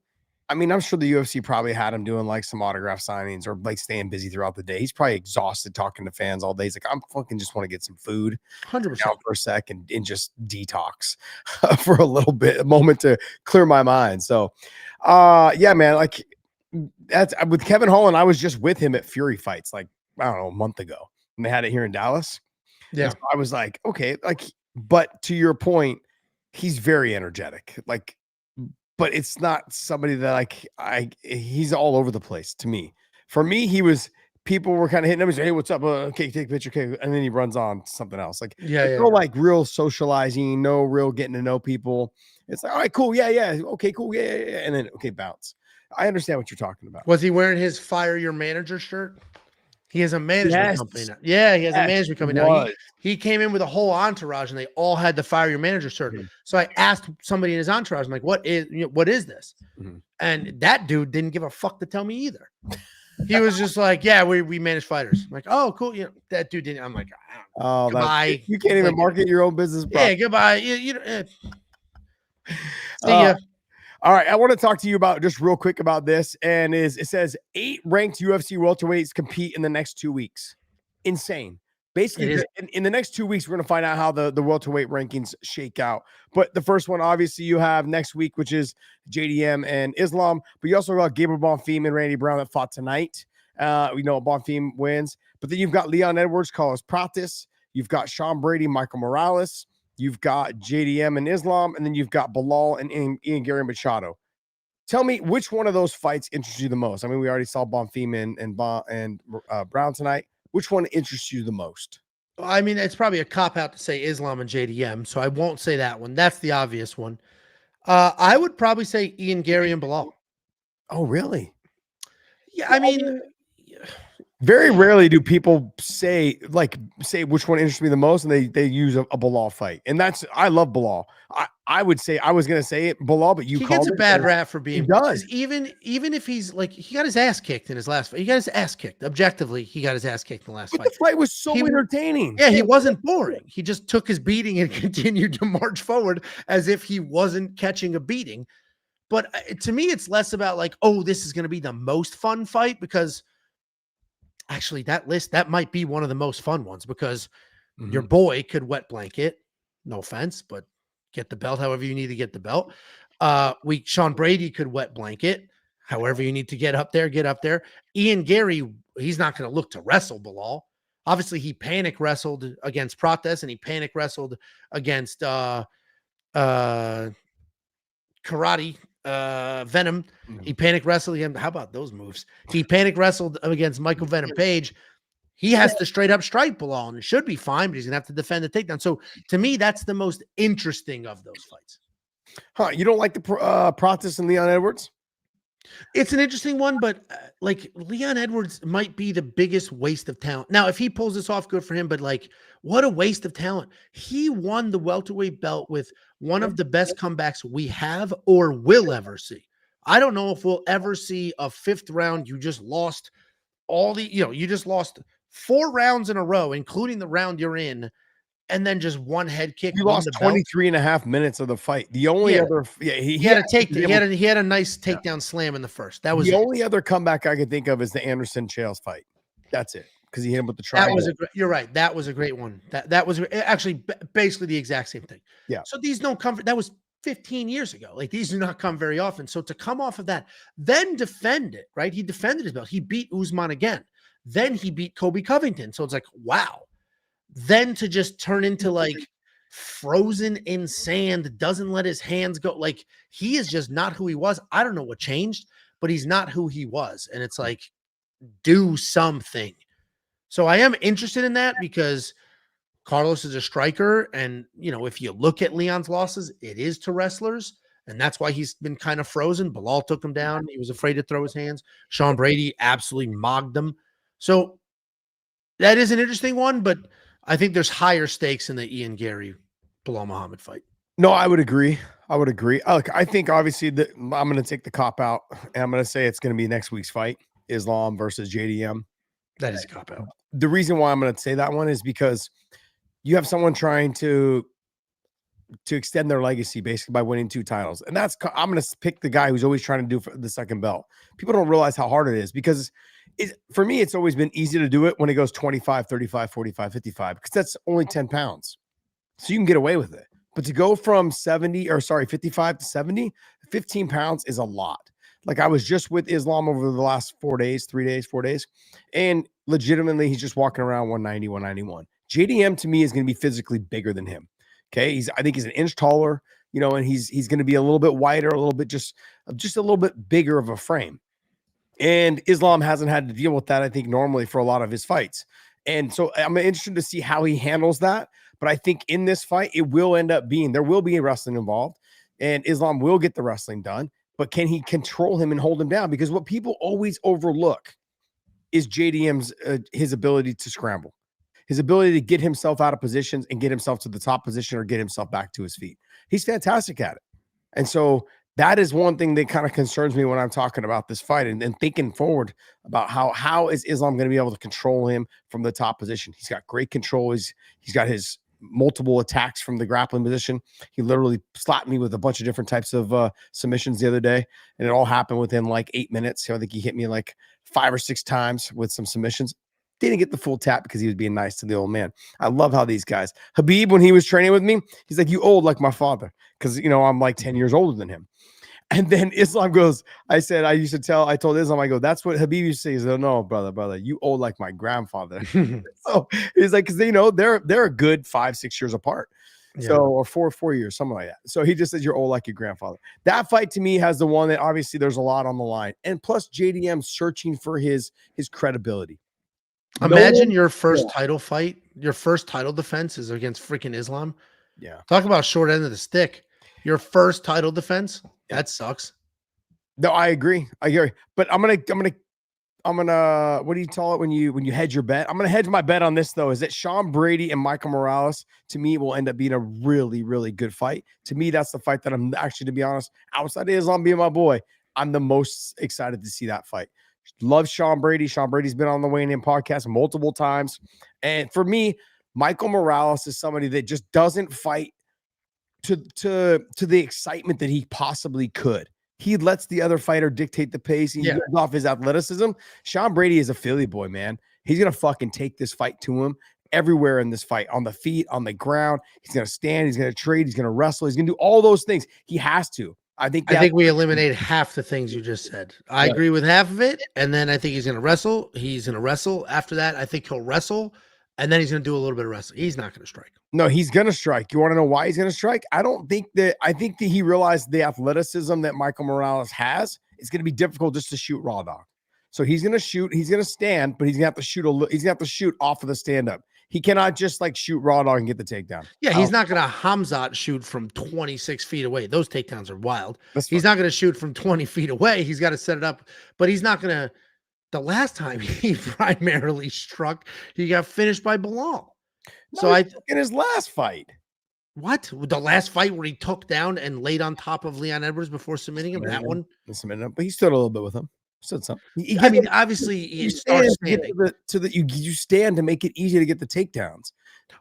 [SPEAKER 1] I mean, I'm sure the UFC probably had him doing like some autograph signings or like staying busy throughout the day. He's probably exhausted talking to fans all day. He's like, I'm fucking just want to get some food
[SPEAKER 2] 100%
[SPEAKER 1] for a sec and just detox for a moment to clear my mind. So, yeah, man, like that's with Kevin Holland. I was just with him at Fury fights, like, I don't know, a month ago, and they had it here in Dallas.
[SPEAKER 2] Yeah.
[SPEAKER 1] So I was like, okay, like, but to your point, he's very energetic. Like, but it's not somebody that he's all over the place to me. For me, people were kind of hitting him and saying, hey, what's up? Okay, take a picture. Okay. And then he runs on to something else. Like, no like real socializing, no real getting to know people. It's like, all right, cool. Yeah. Okay, cool. Yeah. And then, okay, bounce. I understand what you're talking about.
[SPEAKER 2] Was he wearing his Fire Your Manager shirt? He has a management company now. Yeah, he has a management company now. He came in with a whole entourage, and they all had the Fire Your Manager shirt. Mm-hmm. So I asked somebody in his entourage, I'm like, what is this? Mm-hmm. And that dude didn't give a fuck to tell me either. He was just like, yeah, we manage fighters. I'm like, oh, cool. That dude didn't. I'm like, oh, goodbye.
[SPEAKER 1] You can't even market your own business.
[SPEAKER 2] Yeah, goodbye. See ya.
[SPEAKER 1] All right, I want to talk to you about just real quick about this, and it says 8 ranked UFC welterweights compete in the next 2 weeks. Insane. Basically, in the next 2 weeks, we're going to find out how the welterweight rankings shake out. But the first one, obviously, you have next week, which is JDM and Islam. But you also got Gabriel Bonfim and Randy Brown that fought tonight. We know Bonfim wins. But then you've got Leon Edwards, Carlos Pratis. You've got Sean Brady, Michael Morales. You've got JDM and Islam, and then you've got Bilal and Ian Gary Machado. Tell me which one of those fights interests you the most. I mean, we already saw Bonfim and Brown tonight. Which one interests you the most?
[SPEAKER 2] I mean, it's probably a cop-out to say Islam and JDM, so I won't say that one. That's the obvious one. I would probably say Ian Gary and Bilal.
[SPEAKER 1] Oh, really?
[SPEAKER 2] Yeah, I mean...
[SPEAKER 1] Very rarely do people say which one interests me the most, and they use a Bilal fight. And I love Bilal. I would say I was gonna say it, Bilal, but you
[SPEAKER 2] He
[SPEAKER 1] called
[SPEAKER 2] gets a
[SPEAKER 1] it.
[SPEAKER 2] bad rap for
[SPEAKER 1] He
[SPEAKER 2] being
[SPEAKER 1] does.
[SPEAKER 2] because even if he's like he got his ass kicked in his last fight. He got his ass kicked. Objectively, he got his ass kicked in the last
[SPEAKER 1] But the
[SPEAKER 2] fight.
[SPEAKER 1] fight was so
[SPEAKER 2] He
[SPEAKER 1] entertaining.
[SPEAKER 2] Yeah, he wasn't boring. He just took his beating and continued to march forward as if he wasn't catching a beating. But to me, it's less about like, oh, this is going to be the most fun fight because actually that might be one of the most fun ones because your boy could wet blanket. No offense, but get the belt however you need to get the belt. Sean Brady could wet blanket. However you need to get up there, get up there. Ian Gary, he's not going to look to wrestle Bilal. Obviously, he panic wrestled against Prates and he panic wrestled against karate Venom. He panic wrestled him. How about those moves? He panic wrestled against Michael Venom Page. He has to straight up strike Bilal, and it should be fine, but he's gonna have to defend the takedown. So to me, that's the most interesting of those fights.
[SPEAKER 1] Huh? You don't like the Prates and Leon Edwards?
[SPEAKER 2] It's an interesting one, but like Leon Edwards might be the biggest waste of talent. Now, if he pulls this off, good for him. But like, what a waste of talent! He won the welterweight belt with one of the best comebacks we have or will ever see. I don't know if we'll ever see a fifth round. You just lost you just lost 4 rounds in a row, including the round you're in, and then just one head kick.
[SPEAKER 1] You lost 23 and a half minutes of the fight. The only other, he
[SPEAKER 2] had a nice takedown slam in the first. That was
[SPEAKER 1] the only other comeback I could think of is the Anderson Chaels fight. That's it, because he hit him with the triangle.
[SPEAKER 2] You're right. That was a great one. That was actually basically the exact same thing.
[SPEAKER 1] Yeah.
[SPEAKER 2] So these don't come. That was 15 years ago. Like these do not come very often. So to come off of that, then defend it, right? He defended his belt. He beat Usman again. Then he beat Kobe Covington. So it's like, wow. Then to just turn into like frozen in sand, doesn't let his hands go. Like he is just not who he was. I don't know what changed, but he's not who he was. And it's like, do something. So I am interested in that because Carlos is a striker. And, if you look at Leon's losses, it is to wrestlers. And that's why he's been kind of frozen. Bilal took him down. He was afraid to throw his hands. Sean Brady absolutely mogged them. So that is an interesting one, but I think there's higher stakes in the Ian Gary Bilal Muhammad fight.
[SPEAKER 1] No, I would agree. Look, I think obviously that I'm going to take the cop out and I'm going to say it's going to be next week's fight, Islam versus JDM.
[SPEAKER 2] That is a cop out.
[SPEAKER 1] The reason why I'm going to say that one is because you have someone trying to extend their legacy basically by winning 2 titles. And I'm going to pick the guy who's always trying to do for the second belt. People don't realize how hard it is because for me, it's always been easy to do it when it goes 25, 35, 45, 55, because that's only 10 pounds. So you can get away with it. But to go from 55 to 70, 15 pounds is a lot. Like I was just with Islam over the last 4 days, and legitimately he's just walking around 190, 191. JDM to me is going to be physically bigger than him. Okay. I think he's an inch taller, and he's going to be a little bit wider, a little bit, just a little bit bigger of a frame. And Islam hasn't had to deal with that, I think, normally for a lot of his fights. And so I'm interested to see how he handles that. But I think in this fight, there will be wrestling involved, and Islam will get the wrestling done. But can he control him and hold him down? Because what people always overlook is JDM's his ability to scramble, his ability to get himself out of positions and get himself to the top position or get himself back to his feet. He's fantastic at it. And so that is one thing that kind of concerns me when I'm talking about this fight and thinking forward about how is Islam going to be able to control him from the top position. He's got great control. He's got his multiple attacks from the grappling position. He literally slapped me with a bunch of different types of submissions the other day, and it all happened within like 8 minutes. So I think he hit me like 5 or 6 times with some submissions. Didn't get the full tap because he was being nice to the old man. I love how these guys, Habib, when he was training with me, he's like, you old like my father. Cause I'm like 10 years older than him. And then Islam goes, I told Islam, I go, that's what Habib used to say. He said, no, brother, you old like my grandfather. So he's like, cause they're a good 5-6 years apart. Yeah. So, or 4 years, something like that. So he just says you're old like your grandfather. That fight to me has the one that obviously there's a lot on the line. And plus JDM searching for his credibility.
[SPEAKER 2] Imagine your first title fight, your first title defense is against freaking Islam.
[SPEAKER 1] Yeah.
[SPEAKER 2] Talk about short end of the stick. Your first title defense. That sucks.
[SPEAKER 1] No, I agree. But I'm gonna what do you call it when you hedge your bet? I'm gonna hedge my bet on this though. Is that Sean Brady and Michael Morales to me will end up being a really, really good fight. To me, that's the fight that I'm actually, to be honest, outside of Islam being my boy, I'm the most excited to see that fight. Love Sean Brady. Sean Brady's been on the Weighing In podcast multiple times. And for me, Michael Morales is somebody that just doesn't fight to the excitement that he possibly could. He lets the other fighter dictate the pace. He goes off his athleticism. Sean Brady is a Philly boy, man. He's going to fucking take this fight to him everywhere in this fight, on the feet, on the ground. He's going to stand. He's going to trade. He's going to wrestle. He's going to do all those things. He has to. I think
[SPEAKER 2] we eliminated half the things you just said. I agree with half of it. And then I think he's going to wrestle. He's going to wrestle. After that, I think he'll wrestle. And then he's going to do a little bit of wrestling. He's not going to strike.
[SPEAKER 1] No, he's going to strike. You want to know why he's going to strike? I think that he realized the athleticism that Michael Morales has. It's going to be difficult just to shoot raw dog. So he's going to shoot. He's going to stand, but he's going to have to shoot he's going to have to shoot off of the stand up. He cannot just like shoot raw dog and get the takedown.
[SPEAKER 2] Yeah, he's not going to Hamzat shoot from 26 feet away. Those takedowns are wild. He's not going to shoot from 20 feet away. He's got to set it up, but he's not going to. The last time he primarily struck, he got finished by Bilal.
[SPEAKER 1] So in his last fight.
[SPEAKER 2] What? The last fight where he took down and laid on top of Leon Edwards before submitting him? That one?
[SPEAKER 1] But he stood a little bit with him. Stood some.
[SPEAKER 2] Obviously, he starts standing.
[SPEAKER 1] You stand to make it easy to get the takedowns.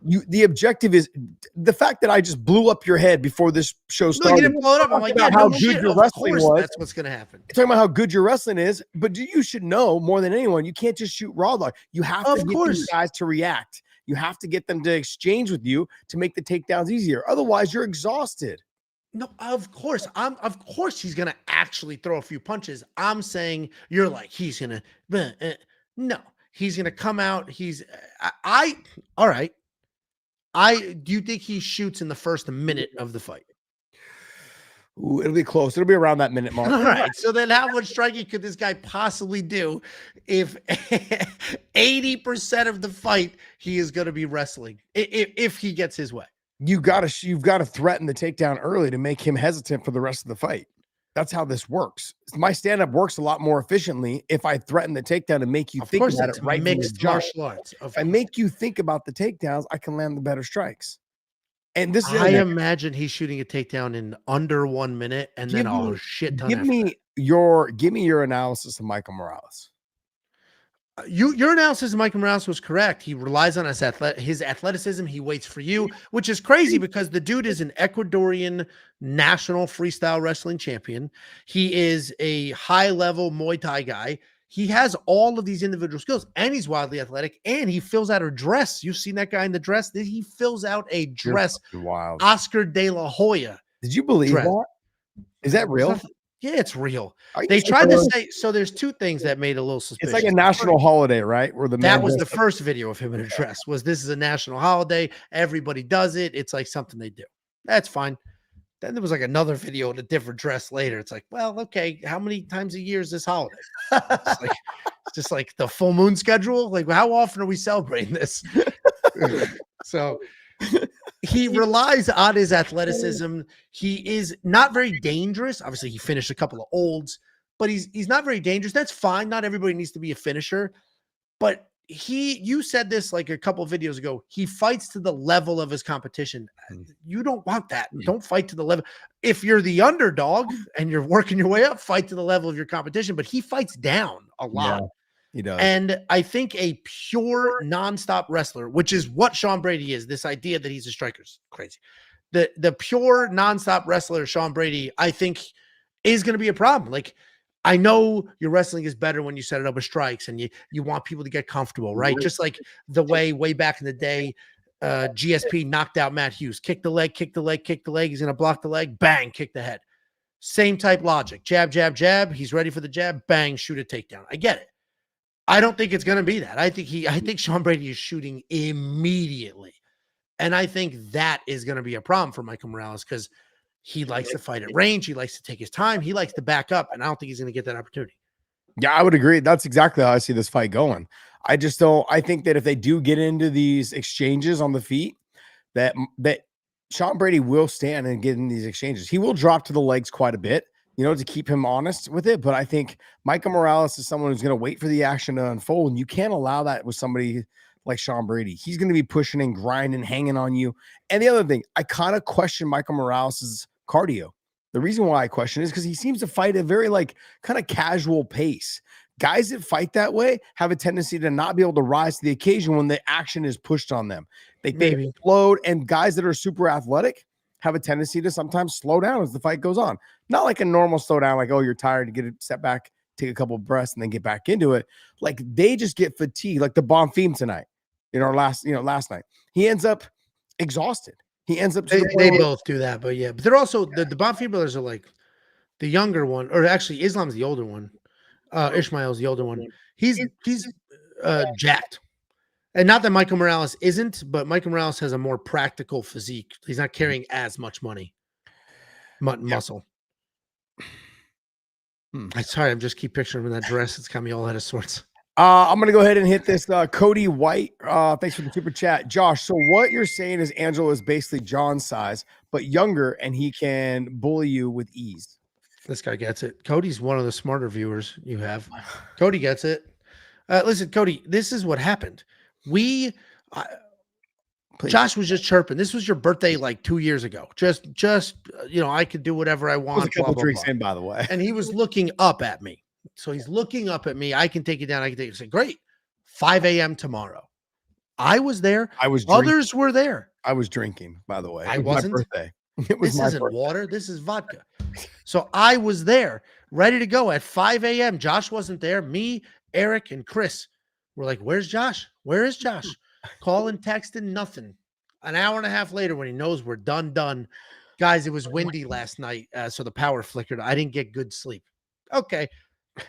[SPEAKER 1] The objective is the fact that I just blew up your head before this show started.
[SPEAKER 2] You didn't blow it up. I'm like,
[SPEAKER 1] how good your wrestling was.
[SPEAKER 2] That's what's going to happen.
[SPEAKER 1] Talking about how good your wrestling is, but you should know more than anyone. You can't just shoot raw dog. You have to get these guys to react. You have to get them to exchange with you to make the takedowns easier. Otherwise, you're exhausted.
[SPEAKER 2] No, of course. Of course he's gonna actually throw a few punches. I'm saying you're like he's gonna. No, he's gonna come out. All right. Do you think he shoots in the first minute of the fight?
[SPEAKER 1] Ooh, it'll be close. It'll be around that minute mark.
[SPEAKER 2] All right. So then how much striking could this guy possibly do if 80% of the fight he is going to be wrestling if he gets his way?
[SPEAKER 1] You've got to threaten the takedown early to make him hesitant for the rest of the fight. That's how this works. My stand-up works a lot more efficiently if I threaten the takedown and make you think about it right from the jump.
[SPEAKER 2] Martial arts.
[SPEAKER 1] If I make you think about the takedowns, I can land the better strikes. And this
[SPEAKER 2] I imagine he's shooting a takedown in under 1 minute and then a shit ton.
[SPEAKER 1] Give me your analysis of Michael Morales.
[SPEAKER 2] Your analysis of Michael Morales was correct. He relies on his athleticism. He waits for you, which is crazy because the dude is an Ecuadorian national freestyle wrestling champion. He is a high-level Muay Thai guy. He has all of these individual skills, and he's wildly athletic, and he fills out a dress. You've seen that guy in the dress. He fills out a dress.
[SPEAKER 1] Wild.
[SPEAKER 2] Oscar De La Hoya.
[SPEAKER 1] Did you believe that? Is that real?
[SPEAKER 2] Yeah, it's real. They tried to say, so there's two things that made it a little suspicious.
[SPEAKER 1] It's like a national holiday, right?
[SPEAKER 2] That was the first video of him in a dress, this is a national holiday. Everybody does it. It's like something they do. That's fine. Then there was like another video in a different dress later. It's like, well, okay, how many times a year is this holiday? It's just like the full moon schedule. Like, how often are we celebrating this? So he relies on his athleticism. He is not very dangerous. Obviously, he finished a couple of olds, but he's not very dangerous. That's fine. Not everybody needs to be a finisher. But you said this like a couple of videos ago. He fights to the level of his competition. You don't want that. Don't fight to the level. If you're the underdog and you're working your way up, fight to the level of your competition. But he fights down a lot. Yeah.
[SPEAKER 1] He does.
[SPEAKER 2] And I think a pure nonstop wrestler, which is what Sean Brady is, this idea that he's a striker is crazy. The pure nonstop wrestler, Sean Brady, I think is going to be a problem. Like, I know your wrestling is better when you set it up with strikes and you want people to get comfortable, right? Just like the way back in the day, GSP knocked out Matt Hughes. Kick the leg, kick the leg, kick the leg. He's going to block the leg. Bang, kick the head. Same type logic. Jab, jab, jab. He's ready for the jab. Bang, shoot a takedown. I get it. I don't think it's going to be that. I think Sean Brady is shooting immediately. And I think that is going to be a problem for Michael Morales because he likes to fight at range. He likes to take his time. He likes to back up. And I don't think he's going to get that opportunity.
[SPEAKER 1] Yeah, I would agree. That's exactly how I see this fight going. I just don't. I think that if they do get into these exchanges on the feet, that Sean Brady will stand and get in these exchanges. He will drop to the legs quite a bit. to keep him honest with it. But I think Michael Morales is someone who's going to wait for the action to unfold. And you can't allow that with somebody like Sean Brady. He's going to be pushing and grinding, hanging on you. And the other thing, I kind of question Michael Morales' cardio. The reason why I question is because he seems to fight at a very kind of casual pace. Guys that fight that way have a tendency to not be able to rise to the occasion when the action is pushed on them. They explode, and guys that are super athletic have a tendency to sometimes slow down as the fight goes on. Not like a normal slow down, like, oh, you're tired, to get a step back, take a couple of breaths, and then get back into it. Like they just get fatigued, like the Bonfim tonight, last night. He ends up exhausted. He ends up.
[SPEAKER 2] They both do that, but yeah. But they're also the Bonfim brothers are like the younger one, or actually Islam's the older one. Ishmael's the older one. He's jacked. And not that Michael Morales isn't, but Michael Morales has a more practical physique. He's not carrying as much muscle. I'm sorry, I'm just keep picturing him in that dress. It's got me all out of sorts.
[SPEAKER 1] I'm going to go ahead and hit this. Cody White, thanks for the super chat. Josh, so what you're saying is Angelo is basically John's size, but younger, and he can bully you with ease.
[SPEAKER 2] This guy gets it. Cody's one of the smarter viewers you have. Cody gets it. Listen, Cody, this is what happened. Josh was just chirping. This was your birthday like 2 years ago. Just I could do whatever I want.
[SPEAKER 1] A couple drinks in, by the way.
[SPEAKER 2] And he was looking up at me. So he's looking up at me. I can take it down. I can take it. I said, great. 5 a.m. tomorrow. I was there. Others were there.
[SPEAKER 1] I was drinking, by the way.
[SPEAKER 2] I wasn't.
[SPEAKER 1] My birthday.
[SPEAKER 2] This isn't water. This is vodka. So I was there, ready to go at 5 a.m. Josh wasn't there. Me, Eric, and Chris were like, where's Josh? Where is Josh? Calling, texting, nothing. An hour and a half later, when he knows we're done. Guys, it was windy last night, so the power flickered. I didn't get good sleep. Okay.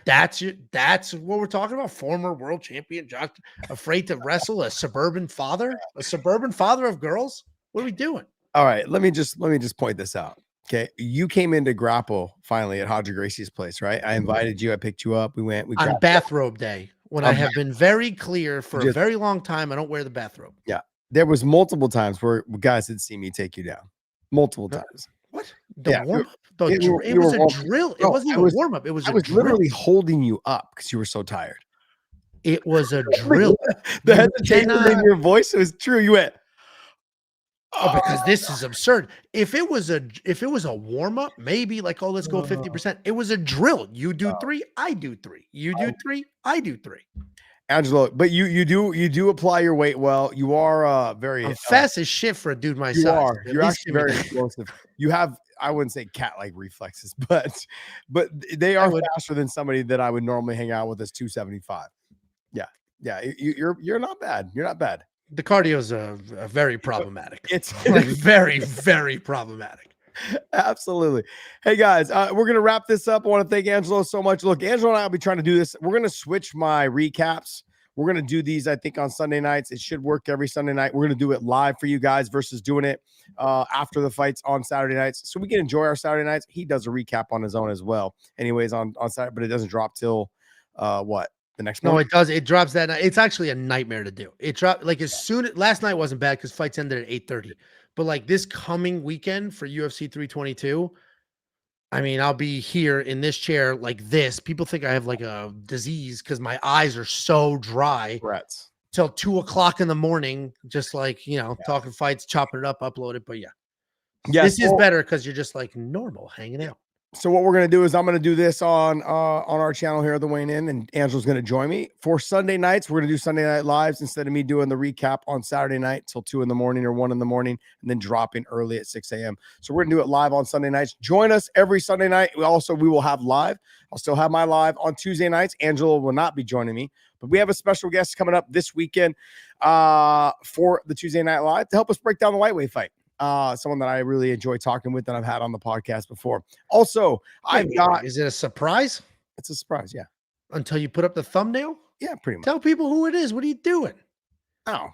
[SPEAKER 2] That's what we're talking about. Former world champion Josh, afraid to wrestle a suburban father of girls. What are we doing?
[SPEAKER 1] All right, let me just point this out. Okay, you came into grapple finally at Hodger Gracie's place, right? I invited you. I picked you up. We
[SPEAKER 2] on bathrobe day when I have been very clear for a very long time. I don't wear the bathrobe.
[SPEAKER 1] Yeah, there was multiple times where guys had seen me take you down. Multiple times.
[SPEAKER 2] What? Warm up? It was a drill. It wasn't even a warm up. It was.
[SPEAKER 1] I was literally holding you up because you were so tired.
[SPEAKER 2] It was a drill.
[SPEAKER 1] The hesitation in your voice was true. You went.
[SPEAKER 2] Oh, because this is absurd. If it was a warm up, maybe like, oh, let's go 50%. It was a drill. You do 3, I do 3. You do 3, I do 3.
[SPEAKER 1] Angelo, but you do apply your weight well. You are very
[SPEAKER 2] fast as shit for a dude my size.
[SPEAKER 1] You're actually very explosive. You have, I wouldn't say cat-like reflexes, but they are faster than somebody that I would normally hang out with as 275. Yeah. You're not bad. You're not bad.
[SPEAKER 2] The cardio is very problematic. It's like very, very problematic.
[SPEAKER 1] Absolutely. Hey guys, we're gonna wrap this up. I want to thank Angelo so much. Look, Angelo and I will be trying to do this. We're gonna switch my recaps. We're gonna do these, I think, on Sunday nights. It should work every Sunday night. We're gonna do it live for you guys versus doing it after the fights on Saturday nights, so we can enjoy our Saturday nights. He does a recap on his own as well, anyways, on Saturday, but it doesn't drop till what? The next morning?
[SPEAKER 2] No, it does. It drops that night. It's actually a nightmare to do. It dropped like as soon as last night wasn't bad because fights ended at 8:30. But like this coming weekend for UFC 322, I mean, I'll be here in this chair like this. People think I have like a disease because my eyes are so dry.
[SPEAKER 1] Rats.
[SPEAKER 2] Till 2 o'clock in the morning, just like talking fights, chopping it up, upload it. But yeah, this is better because you're just like normal hanging out.
[SPEAKER 1] So what we're going to do is I'm going to do this on our channel here at the Wayne Inn, and Angelo's going to join me for Sunday nights. We're going to do Sunday night lives instead of me doing the recap on Saturday night till 2 in the morning or 1 in the morning, and then dropping early at 6 a.m. So we're going to do it live on Sunday nights. Join us every Sunday night. We will have live. I'll still have my live on Tuesday nights. Angelo will not be joining me, but we have a special guest coming up this weekend for the Tuesday night live to help us break down the lightweight fight. Someone that I really enjoy talking with that I've had on the podcast before. Also,
[SPEAKER 2] is it a surprise?
[SPEAKER 1] It's a surprise, yeah.
[SPEAKER 2] Until you put up the thumbnail?
[SPEAKER 1] Yeah, pretty much.
[SPEAKER 2] Tell people who it is. What are you doing?
[SPEAKER 1] Oh.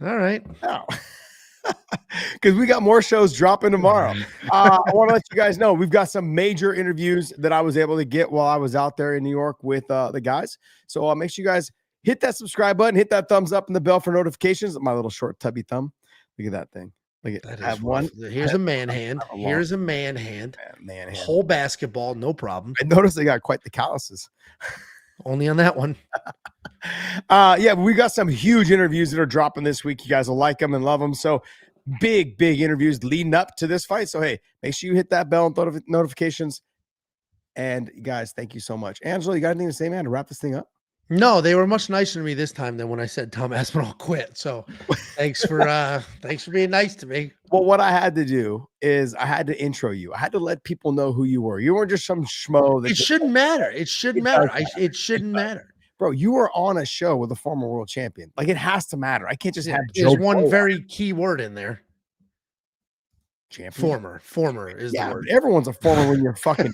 [SPEAKER 2] All right.
[SPEAKER 1] Oh. Because we got more shows dropping tomorrow. I want to let you guys know we've got some major interviews that I was able to get while I was out there in New York with the guys. So make sure you guys hit that subscribe button, hit that thumbs up and the bell for notifications. My little short tubby thumb. Look at that thing. Like
[SPEAKER 2] That
[SPEAKER 1] I
[SPEAKER 2] is
[SPEAKER 1] have one.
[SPEAKER 2] rough. Here's a man hand.
[SPEAKER 1] a long
[SPEAKER 2] Here's a man hand.
[SPEAKER 1] man
[SPEAKER 2] A
[SPEAKER 1] hand.
[SPEAKER 2] whole basketball, no problem.
[SPEAKER 1] I noticed they got quite the calluses.
[SPEAKER 2] Only on that one.
[SPEAKER 1] Yeah, we got some huge interviews that are dropping this week. You guys will like them and love them. So big interviews leading up to this fight. So hey, make sure you hit that bell and notifications. And guys, thank you so much. Angela, you got anything to say, man, to wrap this thing up?
[SPEAKER 2] No, they were much nicer to me this time than when I said Tom Aspinall quit. So thanks for being nice to me.
[SPEAKER 1] Well, what I had to do is I had to intro you. I had to let people know who you were. You weren't just some schmo.
[SPEAKER 2] It shouldn't matter. It shouldn't matter. It shouldn't matter.
[SPEAKER 1] Bro, you were on a show with a former world champion. Like, it has to matter. I can't just have
[SPEAKER 2] There's
[SPEAKER 1] Joe
[SPEAKER 2] one
[SPEAKER 1] Blow
[SPEAKER 2] very key word in there.
[SPEAKER 1] champion.
[SPEAKER 2] Former is the word.
[SPEAKER 1] Everyone's a former when you're fucking.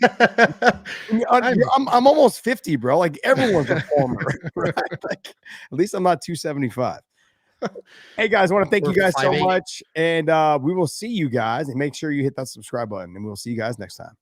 [SPEAKER 1] I'm almost 50, bro. Like, everyone's a former. Right? Like, at least I'm not 275. Hey guys, I want to thank you guys so much, and we will see you guys. And make sure you hit that subscribe button, and we'll see you guys next time.